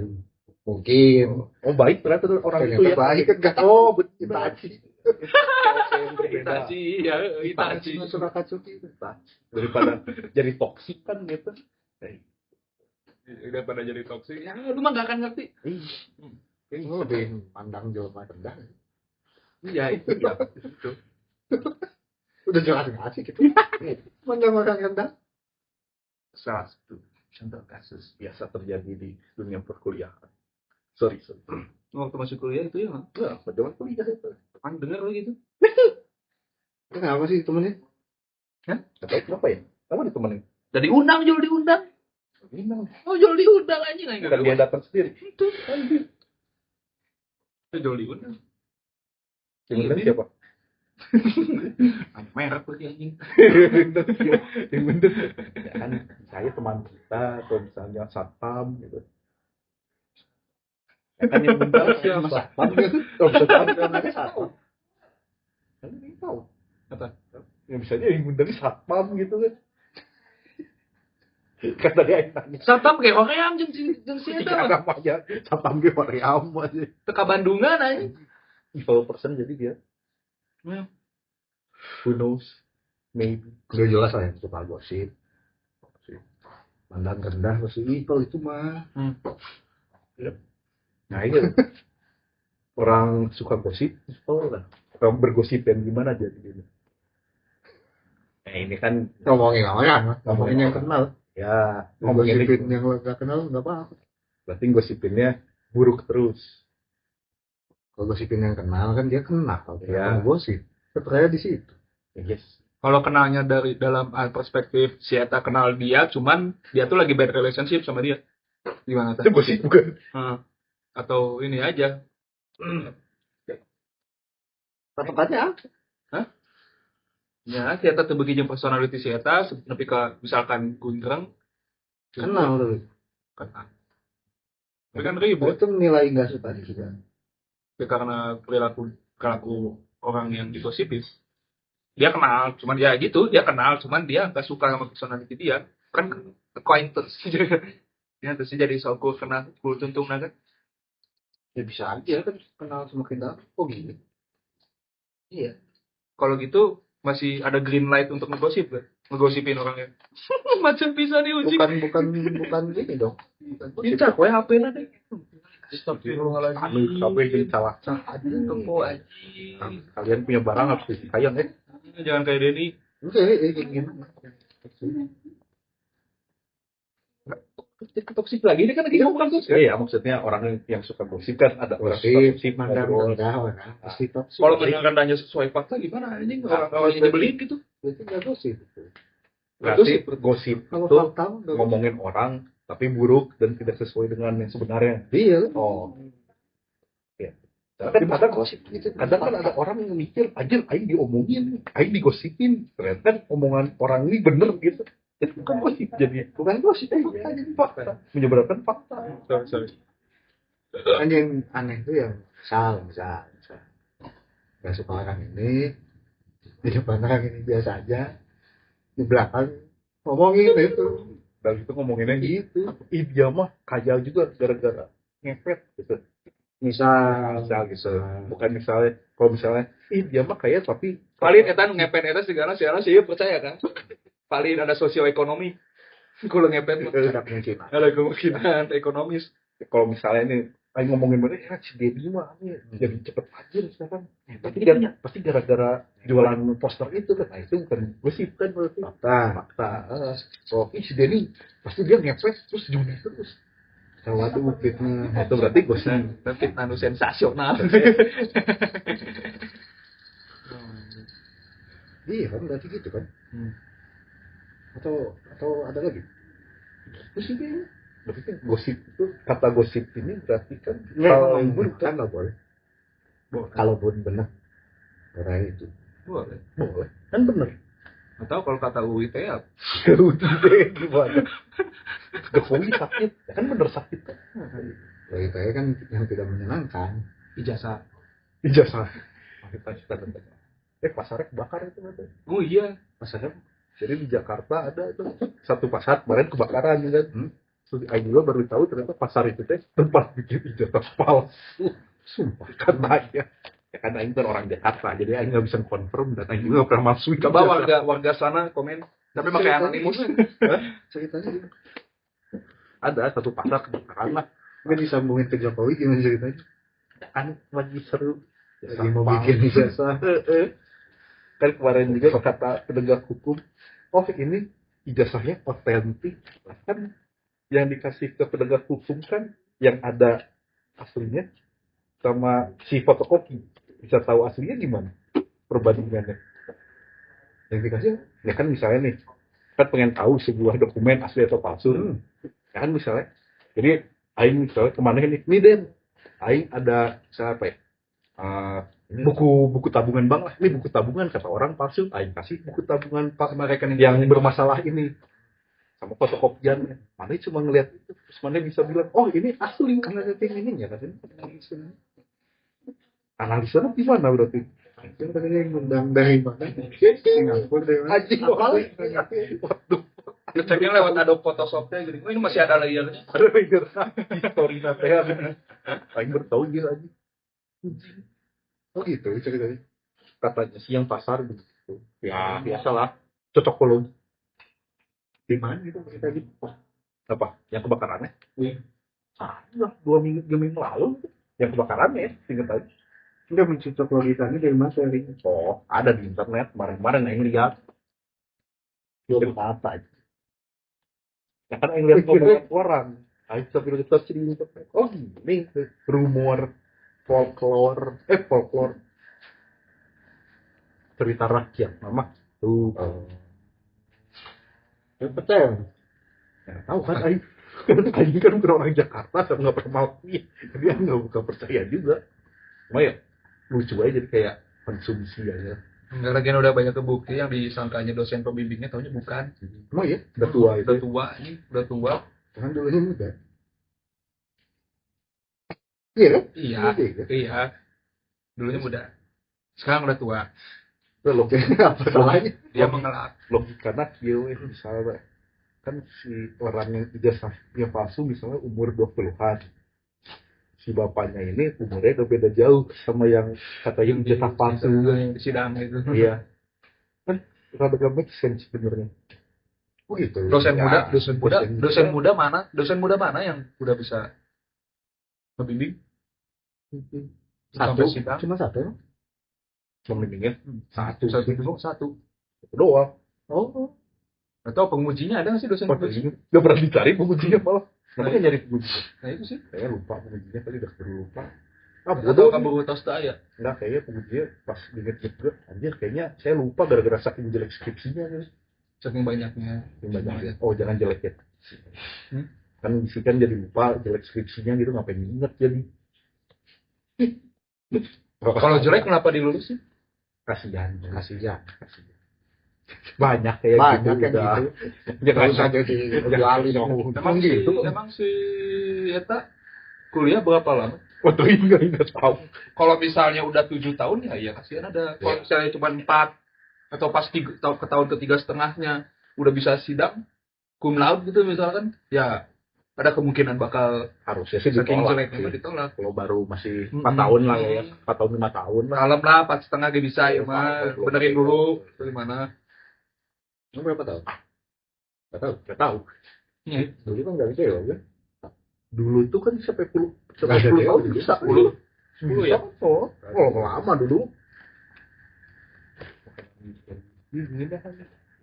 Mungkin. Oh baik ternyata tuh orang itu ya. Baik kan gak tahu betul Itachi. Itachi ya, Itachi. Surakatsuki itu. Daripada jadi toksik kan gitu. Daripada jadi toksik, ya lu mah gak akan ngerti. Lu lebih pandang jelma rendah. Iya itu ya. Udah jelas nggak sih gitu. Pandang orang rendah. Salah satu contoh kasus biasa terjadi di dunia perkuliahan. Sorry. Waktu masih kuliah itu ya, Nah, zaman kuliah itu. kan denger lo gitu. Kenapa sih temennya? Atau kenapa ya? Kamu ditemenin? Jadi undang Jul diundang. Undang. Oh Jul diundang anjing enggak. Bukan dia datang sendiri. Itu Jul diundang. Yang undang siapa? Merek lagi anjing. Yang bener. Ya kan saya teman kita atau misalnya satpam gitu. Ya kan yang bener siapa? Satpam gitu. Oh, satpam namanya satpam. Kan ini tahu. Apa? Ya bisa aja yang bener satpam gitu kan. Kata dia nanya. Satpam kayak orang jeung si Iya eta. namanya satpam ge Mariam aja. Teka Bandungan anjing. Evil person jadi dia. Who knows? Maybe. Udah jelas lah yang suka gosip. Pandang rendah masih itu mah. Nah itu orang suka gosip, lah. Orang bergosip yang gimana jadi gitu. Nah ini kan Ngomongin yang kenal. ya Ngomongin yang gak kenal nggak apa-apa. berarti gosipinnya buruk terus. Kalau gosipin yang kenal kan dia kenal. Ya. Gosip. Percaya di situ. Yes. Kalau kenalnya dari dalam perspektif si Eta kenal dia, cuman dia tuh lagi bad relationship sama dia. Gimana Itu tuh? gosip bukan? Atau ini aja. Patokannya apa? Ya, si Eta tuh begini personality si Eta, tapi ke misalkan Gundrang Kenal tuh. kenal. Tapi kan ribut. Itu nilai nggak suka juga. Ya, karena perilaku orang yang digosipin. Dia kenal, cuman ya gitu, dia kenal, cuman dia nggak suka sama personality dia. Kan acquaintance. Ya, terus jadi sokul kenal, kul tuntung kan. Ya bisa aja kan kenal sama kita. Oh gini. Iya. Kalau gitu masih ada green light untuk ngegosip kan? Ngegosipin orangnya. Macam bisa nih uji. Bukan gini dong. Incak we HP na deh. Anu kabeh jadi salah. Toko aja. Kalian punya barang harus disayang Jangan kayak Denny. Oke, gini. Toksik lagi, ini kan lagi ngomong toksik. Iya, maksudnya orang yang suka gosip kan ada orang suka Gosip, gosip, mandang ngobrol. rendah orang. Pasti toksik. Kalau beneran tanya sesuai fakta gimana anjing orang yang nyebelin gitu. Berarti nggak gosip. Berarti gosip Kalau itu fakta nggak ngomongin orang tapi buruk dan tidak sesuai dengan yang sebenarnya. Iya. Oh. Ya. Tapi kadang gosip gitu. kadang kan ada orang yang mikir, anjir aing diomongin, aing digosipin. Ternyata kan omongan orang ini bener gitu. Itu bukan gosip jadinya. Bukan gosip, Fakta jadi fakta. Menyebarkan fakta. Sorry. Kan yang aneh tuh yang misal nggak suka orang ini, di depan orang ini biasa aja, di belakang ngomongin itu. Dan itu ngomonginnya gitu. Ih dia mah kaya juga gara-gara ngepet gitu. Misal Gitu. Bukan misalnya kalau misalnya dia mah kaya tapi Paling eta nu ngepet eta segala sih percaya kan. Paling ada sosioekonomi. Kalau ngepet mah ada kemungkinan. ada kemungkinan ekonomis. kalau misalnya ini lagi ngomongin mana ya si Denny mah ini jadi cepet aja misalkan. Pasti gara-gara jualan poster itu kan. Nah, itu bukan gosip kan berarti. Fakta. So, si Denny pasti dia ngepet terus judi terus. Waduh, fitnah. Itu berarti gosip. Fitnah nu sensasional. Iya kan berarti gitu kan. Atau ada lagi. Gosip ini. Berarti kan gosip itu kata gosip ini berarti kan Kalau buruk kan nggak boleh. Boleh. Kalaupun benar orang itu Boleh. kan bener. Atau kalau kata UIT ya Gimana? Jokowi sakit, ya kan bener sakit kan? Itu kan yang tidak menyenangkan. ijazah. Ijazah. Kita pasarnya kebakar itu berarti. Oh iya. Pasarnya. Jadi di Jakarta ada tuh satu pasar kemarin kebakaran kan. Terus Aing juga baru tahu ternyata pasar itu teh tempat bikin ijazah palsu. Sumpah katanya. Ya kan Aing kan orang Jakarta, jadi Aing nggak bisa confirm dan Aing juga nggak pernah masuk. Coba warga sana komen. Tapi pakai anonimus. Ceritanya Ada satu pasar kebakaran lah. nggak disambungin ke Jokowi gimana ceritanya? Kan lagi seru. Lagi mau bikin ijazah. Kan kemarin juga kata penegak hukum, oh ini ijazahnya otentik. Kan yang dikasih ke penegak hukum kan yang ada aslinya sama si fotokopi. Bisa tahu aslinya gimana perbandingannya. Yang dikasih ya kan misalnya nih, kan pengen tahu sebuah dokumen asli atau palsu. Ya kan misalnya, jadi Aing misalnya kemana ini Den, Aing ada siapa ya? Buku tabungan bank lah. Ini buku tabungan kata orang palsu. Aing kasih buku tabungan Sama rekening yang bermasalah ini sama fotokopiannya. Mana cuma ngeliat itu, terus mana bisa bilang, oh ini asli. Kan ada tim ininya katanya. Analisanya gimana berarti? Itu katanya yang ngundang dari mana? Singapura dari mana? Anjing waduh. Ngeceknya lewat Adobe Photoshop-nya gitu. Oh, ini masih ada layernya. Ada layar history nanti Aing bertahu gitu aja. Oh gitu ceritanya. Katanya sih yang pasar gitu. Ya biasalah, cocokologi. Di mana itu ceritanya? Apa? Yang kebakarannya? Lah 2 minggu lalu yang kebakarannya ya, ingat aja. Enggak mencocok logikanya dari mana dari? Oh, ada di internet kemarin yang lihat. Belum apa aja. Ya kan yang lihat omongan orang. Ayo sambil search di internet. Oh ini rumor folklore. Cerita rakyat, mama. Tuh. Percaya? Ya, tahu kan Aing kan bukan orang Jakarta, saya nggak pernah mau. Jadi Aing nggak buka percaya juga. Cuma ya lucu aja jadi kayak konsumsi aja. Enggak lagi udah banyak kebukti yang disangkanya dosen pembimbingnya taunya bukan. Emang ya? Udah tua itu. Udah tua. Kan dulunya muda. Iya kan? Iya. Dulunya muda. Sekarang udah tua. Logikanya apa salahnya? Dia mengelak. Logikanya kieu misalnya kan si orang yang ijazahnya palsu misalnya umur 20-an. Si bapaknya ini umurnya udah beda jauh sama yang katanya ijazah palsu yang di sidang itu. Iya. Kan rada gak make sense sebenarnya. Oh gitu. Dosen muda mana yang udah bisa membimbing? Satu. Sampai sidang. Cuma satu. Membimbingnya Satu. itu doang. Oh. Atau pengujinya ada nggak sih dosen penguji? Gak pernah dicari pengujinya malah. Kenapa nyari pengujinya? Nah itu sih. Kayaknya lupa pengujinya, tadi udah keburu lupa. Atau kabur tos daya. Enggak, kayaknya pengujinya pas diinget-inget gue, anjir kayaknya saya lupa gara-gara saking jelek skripsinya gitu. Saking banyaknya. Oh jangan jelek ya. Kan isi kan jadi lupa jelek skripsinya gitu, ngapain inget jadi. Kalau jelek kenapa dilulus sih? Kasihan. Banyak kayak Banyak gitu. yang gitu. Jangan usah jadi gali dong. Emang sih Eta kuliah berapa lama? Waktu ini nggak tahu. Kalau misalnya udah 7 tahun ya kasihan ada. Kalau misalnya cuma 4 atau pas ke tahun ketiga setengahnya udah bisa sidang cum laude gitu misalkan, ya ada kemungkinan bakal Harusnya sih saking ditolak. jeleknya ditolak. Kalau baru masih 4 tahun lah ya, 4 tahun 5 tahun lah. Malam lah 4 setengah gak bisa ya mah, benerin dulu gimana? Lu berapa tahun? Nggak tahu. Ya, Dulu kan nggak bisa ya, kan? Dulu itu kan sampai 10 Nggak ada 10 tahun deal. bisa. 10 ya. Oh, lama dulu. Ini dah.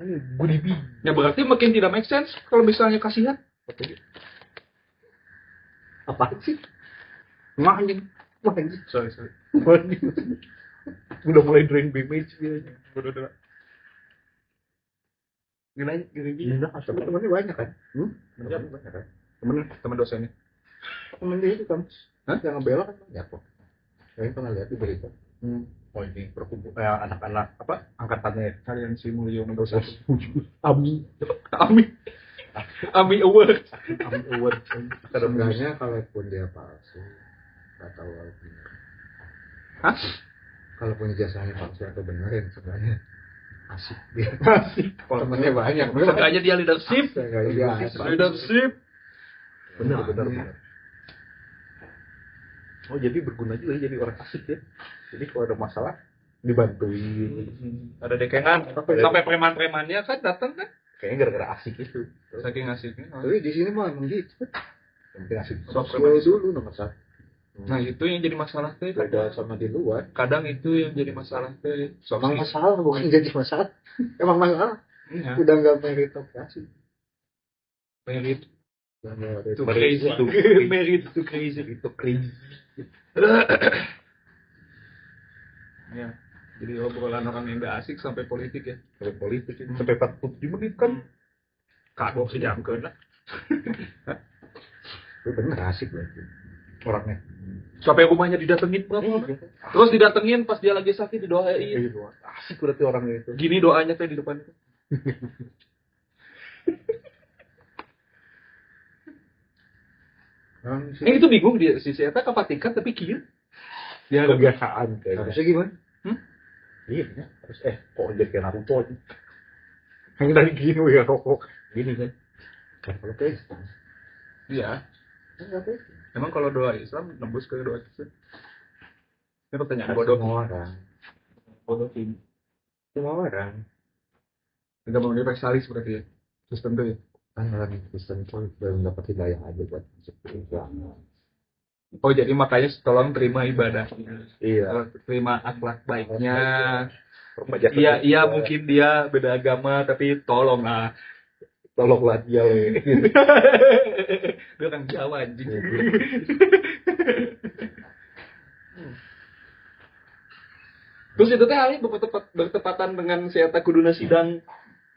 Ini Gunibi. Ya berarti makin tidak make sense kalau misalnya kasihan. Apa sih? Wah anjing. Sorry. Udah mulai drain image dia. Udah. Gini Iya, tapi temannya banyak kan? Temannya banyak kan? teman dosennya. Temen dia itu kan, Hah? yang ngebela kan banyak kok. Saya pernah lihat di berita. Oh ini perkumpulan anak-anak apa angkatannya Kalian si Mulyo nomor 1. Ami Ami Award. Ami Award Sebenarnya kalaupun dia palsu, nggak tahu kalau benar. Hah? Kalaupun ijazahnya palsu atau benar yang sebenarnya asik dia. asik Temennya banyak. Seenggaknya dia leadership. Seenggaknya dia asik. Leadership. benar. Banyak. Oh jadi berguna juga ya, jadi orang asik ya. Jadi kalau ada masalah dibantuin. Ada dekengan. Sampai preman-premannya kan datang kan. Kayaknya gara-gara asik itu. Saking asiknya. Tapi di sini mah emang gitu. Yang penting asik. Sosial dulu nomor satu. Nah itu yang jadi masalah teh. Beda sama di luar. Kadang itu yang jadi masalah teh. Emang masalah bukan jadi masalah. Emang masalah. Iya. Udah nggak meritokrasi. Merit Udah nggak to meritokrasi. crazy. Merit to crazy. Itu crazy. Ya. Jadi obrolan orang yang gak asik sampai politik ya. Kalau politik ini sampai 47 menit kan. Kagok sejam kan lah. Itu bener asik berarti. Orangnya. Sampai rumahnya didatengin berapa? Terus didatengin pas dia lagi sakit didoain. Asik berarti orangnya itu. Gini doanya teh di depan itu. Itu bingung dia si Eta ke Vatikan tapi kieu. Dia kebiasaan kayaknya. Harusnya gimana? Iya, terus kok jadi kayak Naruto aja. Yang dari gini ya rokok. Gini kan. Kalau Kristen. Iya. Enggak apa-apa. Emang kalau doa Islam nembus ke doa Kristen? Ini pertanyaan Bodoh bodoh. semua orang. Bodoh sih. Semua orang. Tidak mau universalis berarti ya. Kristen tuh ya. Kan orang Kristen pun belum dapat hidayah aja buat masuk Islam. Oh jadi makanya tolong terima ibadah. Iya. Terima akhlak baiknya. Perpajakan. Iya mungkin dia beda agama tapi tolonglah. Tolonglah dia le. Dia orang Jawa anjing. Terus itu teh hari bertepatan dengan si Eta kuduna sidang.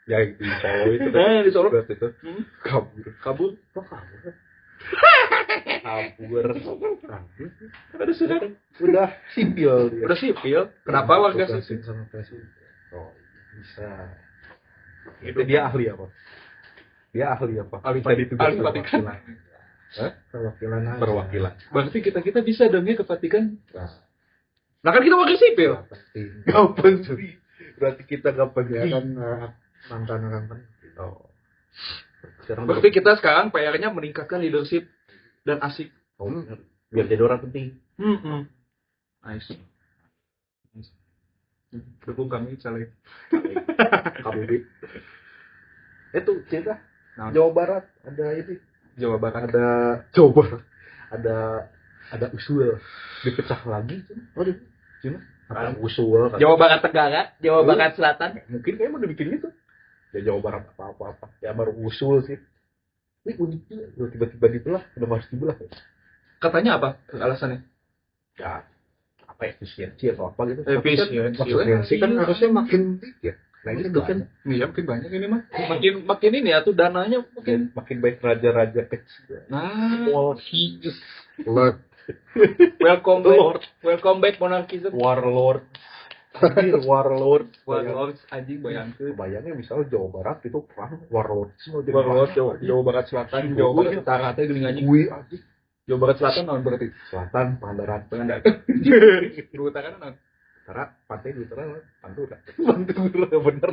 Ya di Solo itu. Di Solo. Berarti itu kabur. Kabur. Kok kabur? Kabur. Ada sudah. Udah sipil dia. Udah sipil. Kenapa warga Tugasin sipil? sama presiden. Oh, bisa. Itu dia ahli apa? Dia ahli apa? Ahli ditugaskan Vatikan. perwakilan. Hah? Perwakilan aja. Perwakilan. Berarti kita bisa dong ya ke Vatikan. Nah, Nah kan kita warga sipil. nggak penting. Gak penting. Berarti kita gak Dia penting. kan mantan orang penting. Oh. Sekarang Berarti kita sekarang PR-nya meningkatkan leadership dan asik. biar jadi orang penting. Nice. Dukung kami caleg. KBB. Itu cerita. Nah. Jawa Barat ada ini. Jawa Barat. Ada Jawa Barat. Ada usul dipecah lagi. Waduh. Cina. Ada usul. Jawa Barat Tenggara, Jawa Barat Selatan. Mungkin kayaknya udah bikin gitu. Ya Jawa Barat apa-apa. Ya baru usul sih. Ini unik juga. Tiba-tiba ditulah. Udah harus dibelah. Katanya apa alasannya? Ya apa efisiensi atau apa gitu. Efisiensi. Maksudnya sih kan harusnya makin dikit. Nah itu kan Iya makin banyak ini mah. Makin ini ya tuh dananya makin. makin baik raja-raja kecil. Nah. Monarchism. Lord. Welcome back monarchism. Warlord. Anjir, warlord. Warlord anjing bayangkeun. Bayangnya misalnya Jawa Barat itu perang warlord semua Warlord Jawa Barat Selatan, Jawa Barat Utara teh geuning anjing. Kui anjing. Jawa Barat Selatan non berarti. Selatan, Pangandaran. Di utara non. Utara, pantai di utara, Pantura. Pantura bener.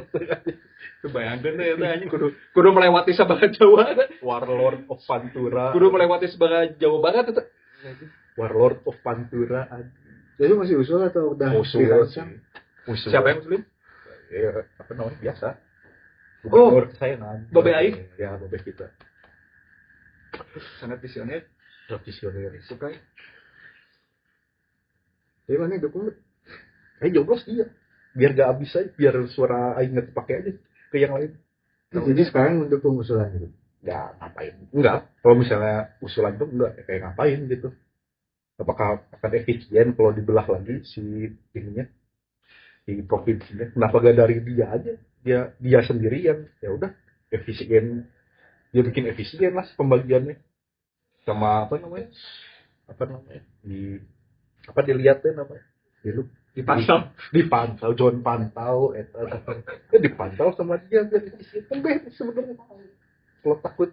Kebayangkan deh itu anjing kudu melewati sabaraha Jawa. Warlord of Pantura. Kudu melewati sabaraha Jawa Barat itu. Warlord of Pantura. Jadi masih usul atau udah Usul. dirancang? Usul. Siapa yang muslim? Ya, apa namanya biasa. Oh, Gubernur kesayangan. Babe Aing. Ya, babe kita. Sangat visioner. Visioner. Suka. Jadi mana dukung? Joblos dia. Biar gak habis aja, biar suara Aing nggak dipakai aja ke yang lain. Jadi sekarang mendukung usulan itu. Ya ngapain? Enggak. Kalau misalnya usulan itu enggak, ya kayak ngapain gitu. Apakah akan efisien kalau dibelah lagi si ininya di provinsinya? Kenapa gak dari dia aja? Dia sendiri yang ya udah efisien. Dia bikin efisien lah pembagiannya. Sama apa namanya? Dilihatnya namanya? Dipantau, John pantau, dipantau sama dia biar efisien. Kan beda sebenarnya. Kalau takut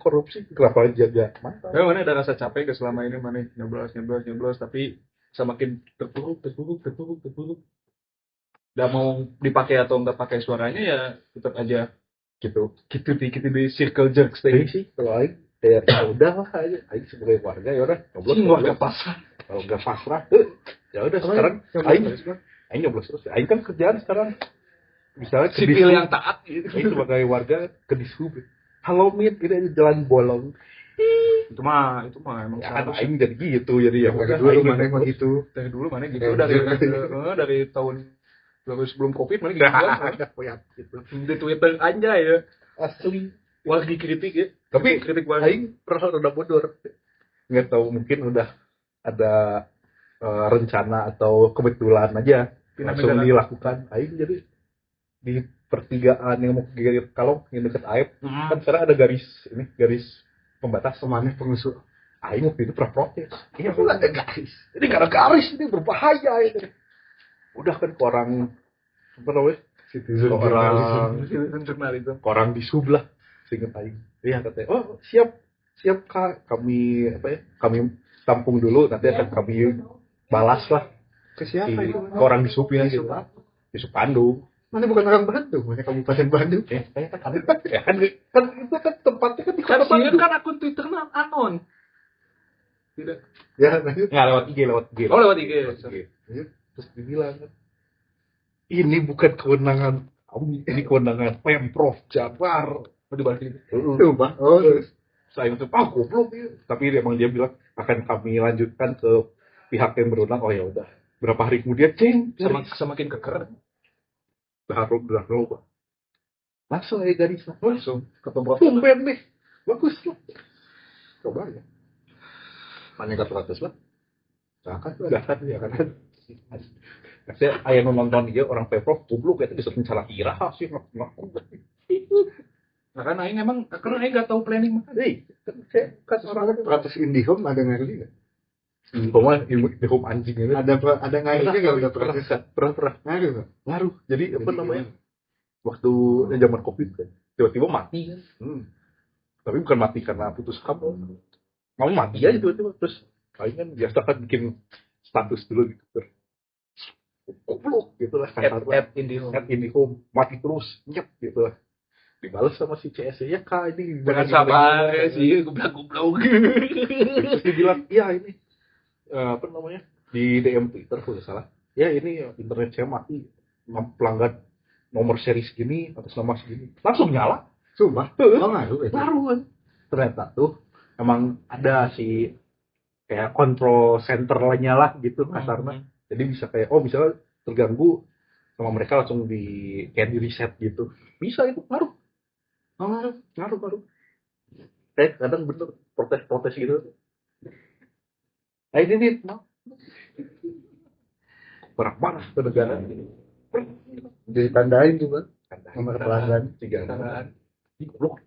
korupsi, kenapa dia mantap? Ya mana ada rasa capek ke selama ini mana nyoblos tapi semakin terpuruk. Udah mau dipakai atau enggak pakai suaranya ya tetap aja gitu di circle jerk stay sih. Kalau Aing kayak ya udah lah Aing sebagai warga ya udah nyoblos. Warga pasar. Kalau enggak pasrah, ya udah sekarang Aing nyoblos terus. Aing kan kerjaan sekarang misalnya sipil yang taat gitu. Aing sebagai warga ke dishub. Halo Mit, ini aja jalan bolong. itu mah emang ya kan Aing jadi gitu, jadi ya udah dulu mana emang gitu. Dari dulu mana gitu dari tahun sebelum Covid mana gitu. Di Twitter aja ya. Asli lagi kritik ya. Tapi kritik Aing pernah udah bodor. Nggak tahu mungkin udah ada rencana atau kebetulan aja langsung dilakukan. Aing jadi di pertigaan yang mau ke Kalong yang dekat Aib kan sekarang ada garis pembatas kemana pengusul. Aing waktu itu pernah protes. Iya bukan ada garis. Ini nggak ada garis, ini berbahaya ini. Udah kan ke orang apa namanya? Orang di sub lah, seingat Aing. Iya katanya, oh siap Kak, kami tampung dulu, nanti akan kami balas lah. Ke siapa itu? Ke orang di subnya gitu. Di Sub Bandung. Mana bukan orang Bandung, mana Kabupaten Bandung. Kan itu kan tempatnya kan di Kota Bandung. Kan akun Twitter anon. Tidak. Ya, lanjut. Ya lewat IG. Oh, lewat IG. Terus dibilang kan, ini bukan kewenangan kami, ini kewenangan Pemprov Jabar. Mau dibalik itu. Coba. Oh, terus Saya itu goblok ya. Tapi emang dia bilang akan kami lanjutkan ke pihak yang berwenang. Oh ya udah. Berapa hari kemudian semakin keker. Udah lupa. Langsung aja garis langsung ke Pemprov. Tumben nih. Bagus lah. coba ya. Mana nggak protes lah? Jangan ya kan. Saya ayah nonton dia orang Pemprov goblok itu bisa mencala kira sih ngaku. Nah kan Aing emang karena Aing nggak tahu planning mah. Kan orang protes IndiHome ada ngerti nggak? IndiHome anjing itu. Ada ngerti nggak udah protes? Pernah. Ngaruh. Jadi apa namanya? Waktu zaman Covid kan, tiba-tiba mati kan. Tapi bukan mati karena putus kabel. Mau mati aja tiba-tiba terus. Aing kan biasa kan bikin status dulu gitu. Goblok gitu lah. At IndiHome mati terus nyet gitu lah. Dibalas sama si CS ya Kak ini dengan sabar sih goblok. Terus dibilang iya ini apa namanya di DM Twitter kalau nggak salah ya ini internet saya mati pelanggan nomor seri segini atas nama segini langsung nyala. Sumpah ngaruh kan ternyata tuh emang ada si kayak control centernya lah gitu kasarnya. Jadi bisa kayak misalnya terganggu sama mereka langsung kayak di reset gitu. Bisa itu ngaruh. Kadang bener protes gitu. Ini parah ke negara ini. Ditandain juga nomor pelanggan 3 goblok.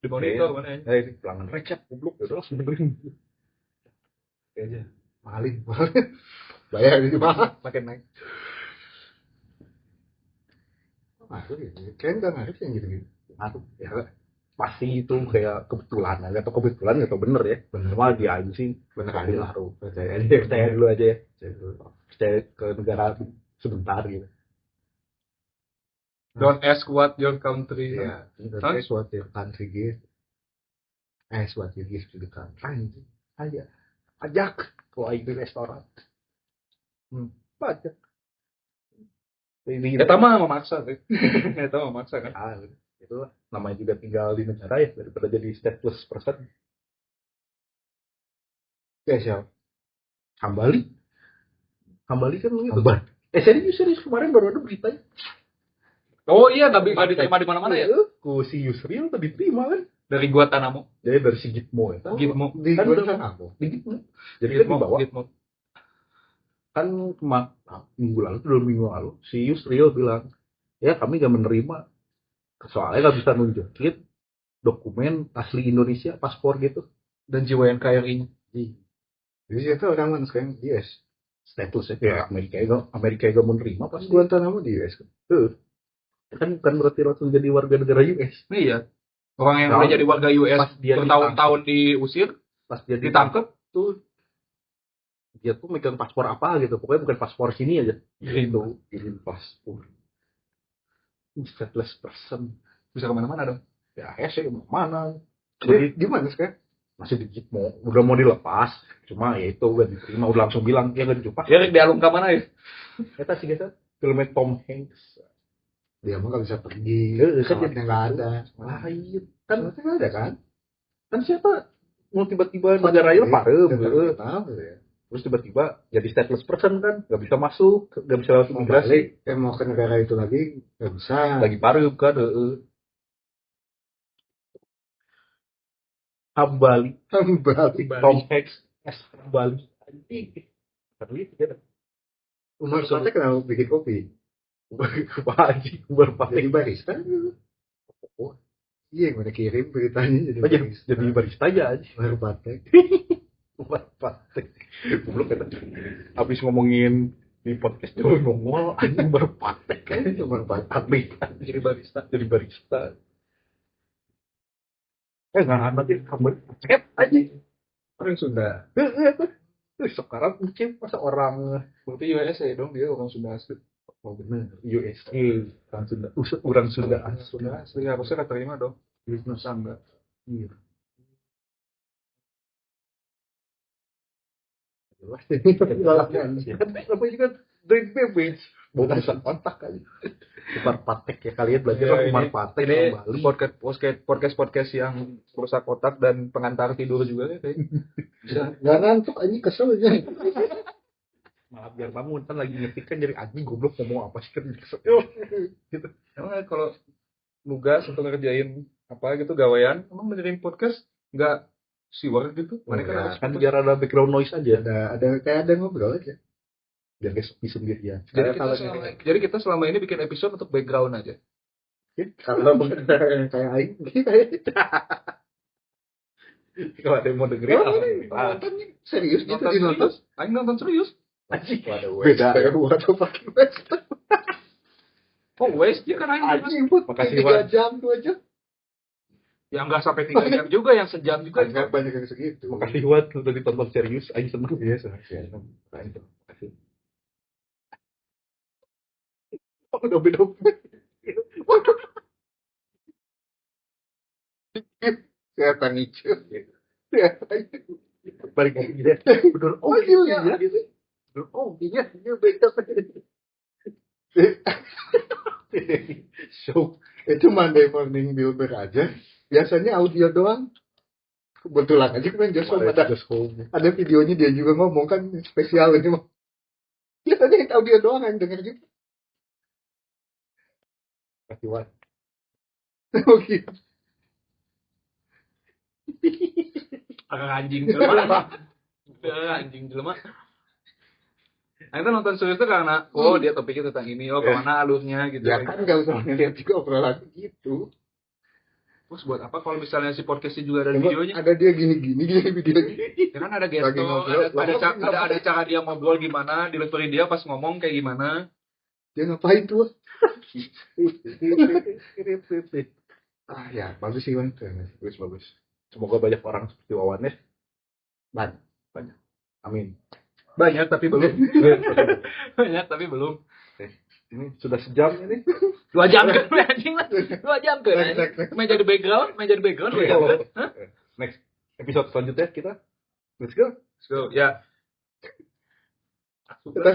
Di monitor mana ya? Ini pelanggan recet goblok ya udah sebenarnya. Kayaknya maling. Bayar di mana? Makin naik. Ngaruh ya. Kayaknya nggak ngaruh yang gitu. Ngaruh ya. pasti itu kayak kebetulan, nggak tau kebetulan nggak tau bener ya. Cuma dia aja sih bener kali aja lah. ngaruh. Percaya aja. Percaya dulu aja ya, Percaya dulu. percaya ke negara sebentar gitu. Don't ask what your country. Iya, Hah? that's what your country give. As what you give to the country. Aja, ajak kalau aing di restoran. Ajak. Ini Eta mah memaksa tuh. Eta mah memaksa kan. ah, itulah namanya juga tinggal di negara ya daripada jadi stateless person. Ya siap. Hambali kan lu itu. Hambar. Serius kemarin baru ada beritanya. Oh iya, tapi nggak diterima di mana-mana ya. Ku si Yusril tadi diterima kan. Dari Guantanamo. Jadi dari si Gitmo ya. Gitmo. Di Kan Guantanamo. Di Gitmo. Jadi kan dibawa Gitmo. kan minggu lalu, 2 minggu lalu si Yusril bilang ya kami gak menerima soalnya gak bisa nunjukin dokumen asli Indonesia, paspor gitu Dan jiwa NKRI-nya. Jadi siapa orang mana sekarang di US? status ya. Amerika gak mau nerima Pas pasti Guantanamo di US. kan bukan berarti langsung jadi warga negara US. Iya. Orang yang Nah, udah jadi warga US pas dia bertahun-tahun diusir, pas dia ditangkap tuh dia tuh megang paspor apa gitu, pokoknya bukan paspor sini aja gitu, kirim paspor stateless person bisa kemana-mana dong. ya sih mana Jadi di mana sekarang? masih dikit udah mau dilepas, cuma ya itu gak diterima, udah langsung bilang ya gak dijumpa Ya dialung ke mana ya? kita sih kita filmnya Tom Hanks Dia mah gak bisa pergi. kan Pesawatnya nggak ada. lain Pesawatnya nggak ada kan? kan siapa mau tiba-tiba negaranya parem Nggak tahu ya. terus tiba-tiba jadi stateless person kan gak bisa masuk, gak bisa langsung Mau migrasi, balik, mau ke negara itu lagi nggak bisa. lagi parem kan Hambali Balik. Tom Hanks Hambali anjing terlihat kan Umar Sate kenapa bikin kopi? anjing berpati Jadi barista. Oh, iya yang udah kirim beritanya jadi barista. jadi barista aja anjing Baru patek. berpati belum kata habis ngomongin di podcast dulu nongol anjing berpati kan Baru patek. atlet jadi barista nggak nanti kamu cep aja Orang Sunda. sekarang mungkin masa orang Berarti USA dong, dia orang Sunda asli. oh bener USA orang Sunda orang Sunda asli Sunda asli harusnya keterima dong. Masa enggak? iya Jelas ini. ya kan apa juga drink beverage bukan otak aja Umar Patek ya kalian belajar Ya, Umar ini- Patek Ini Bali podcast yang merusak otak dan pengantar tidur juga ya kayak. Bisa. Nggak ngantuk aja kesel aja. malah biar bangun kan lagi ngetik kan jadi anjing goblok ngomong apa sih kan kesel Gitu. Emang kalau nugas untuk ngerjain apa gitu gawean, emang dengerin podcast nggak siwar gitu? Mereka Enggak. harus kan biar ada background noise aja Ada kayak ada ngobrol aja. biar guys bisa sendiri ya Jadi kita selama ini bikin episode untuk background aja. Kalau kayak aing kayak kalau ada yang mau dengerin alhamdulillah nonton serius gitu Nonton di nonton. serius? Aing nonton serius. anjing Beda ya buat apa pakai western. Oh waste ya kan Aing. Anjing buat Makasih, 3 Wan. jam 2 jam. Yang nggak sampai 3 jam juga, yang sejam juga. Kan banyak yang segitu. makasih Wan udah ditonton serius aja seneng Iya, makasih. makasih udah beda Kelihatan hijau. Kelihatan hijau. balik lagi dia bener Oh iya, iya gitu. oh Iya, iya beda. show Itu Monday Morning Bilber aja. Biasanya audio doang. Kebetulan aja kemarin Joshua ada videonya dia juga ngomong kan spesial ini mah. Biasanya itu audio doang yang denger gitu. kasih Wan Oh gitu. Agak anjing jelema. Anjing jelema. Nah, itu nonton serius itu karena dia topiknya tentang ini, kemana alurnya gitu. Ya kan gak usah ngeliat juga obrolan gitu. Terus buat apa kalau misalnya si podcastnya juga ada Coba videonya? ada dia gini-gini videonya. Ya kan ada gesto, Lagi ngobrol. ada cara dia ngobrol gimana, dileturin dia pas ngomong kayak gimana. Dia ngapain tuh? Ya bagus sih Bang. Bagus. Semoga banyak orang seperti Wawan ya. Banyak. Amin. Banyak tapi belum. Banyak tapi belum. Ini sudah sejam ini. 2 jam kan anjing lah. 2 jam kan. Main jadi background 2 jam kan. Hah? Next episode selanjutnya kita let's go. So, ya. Kita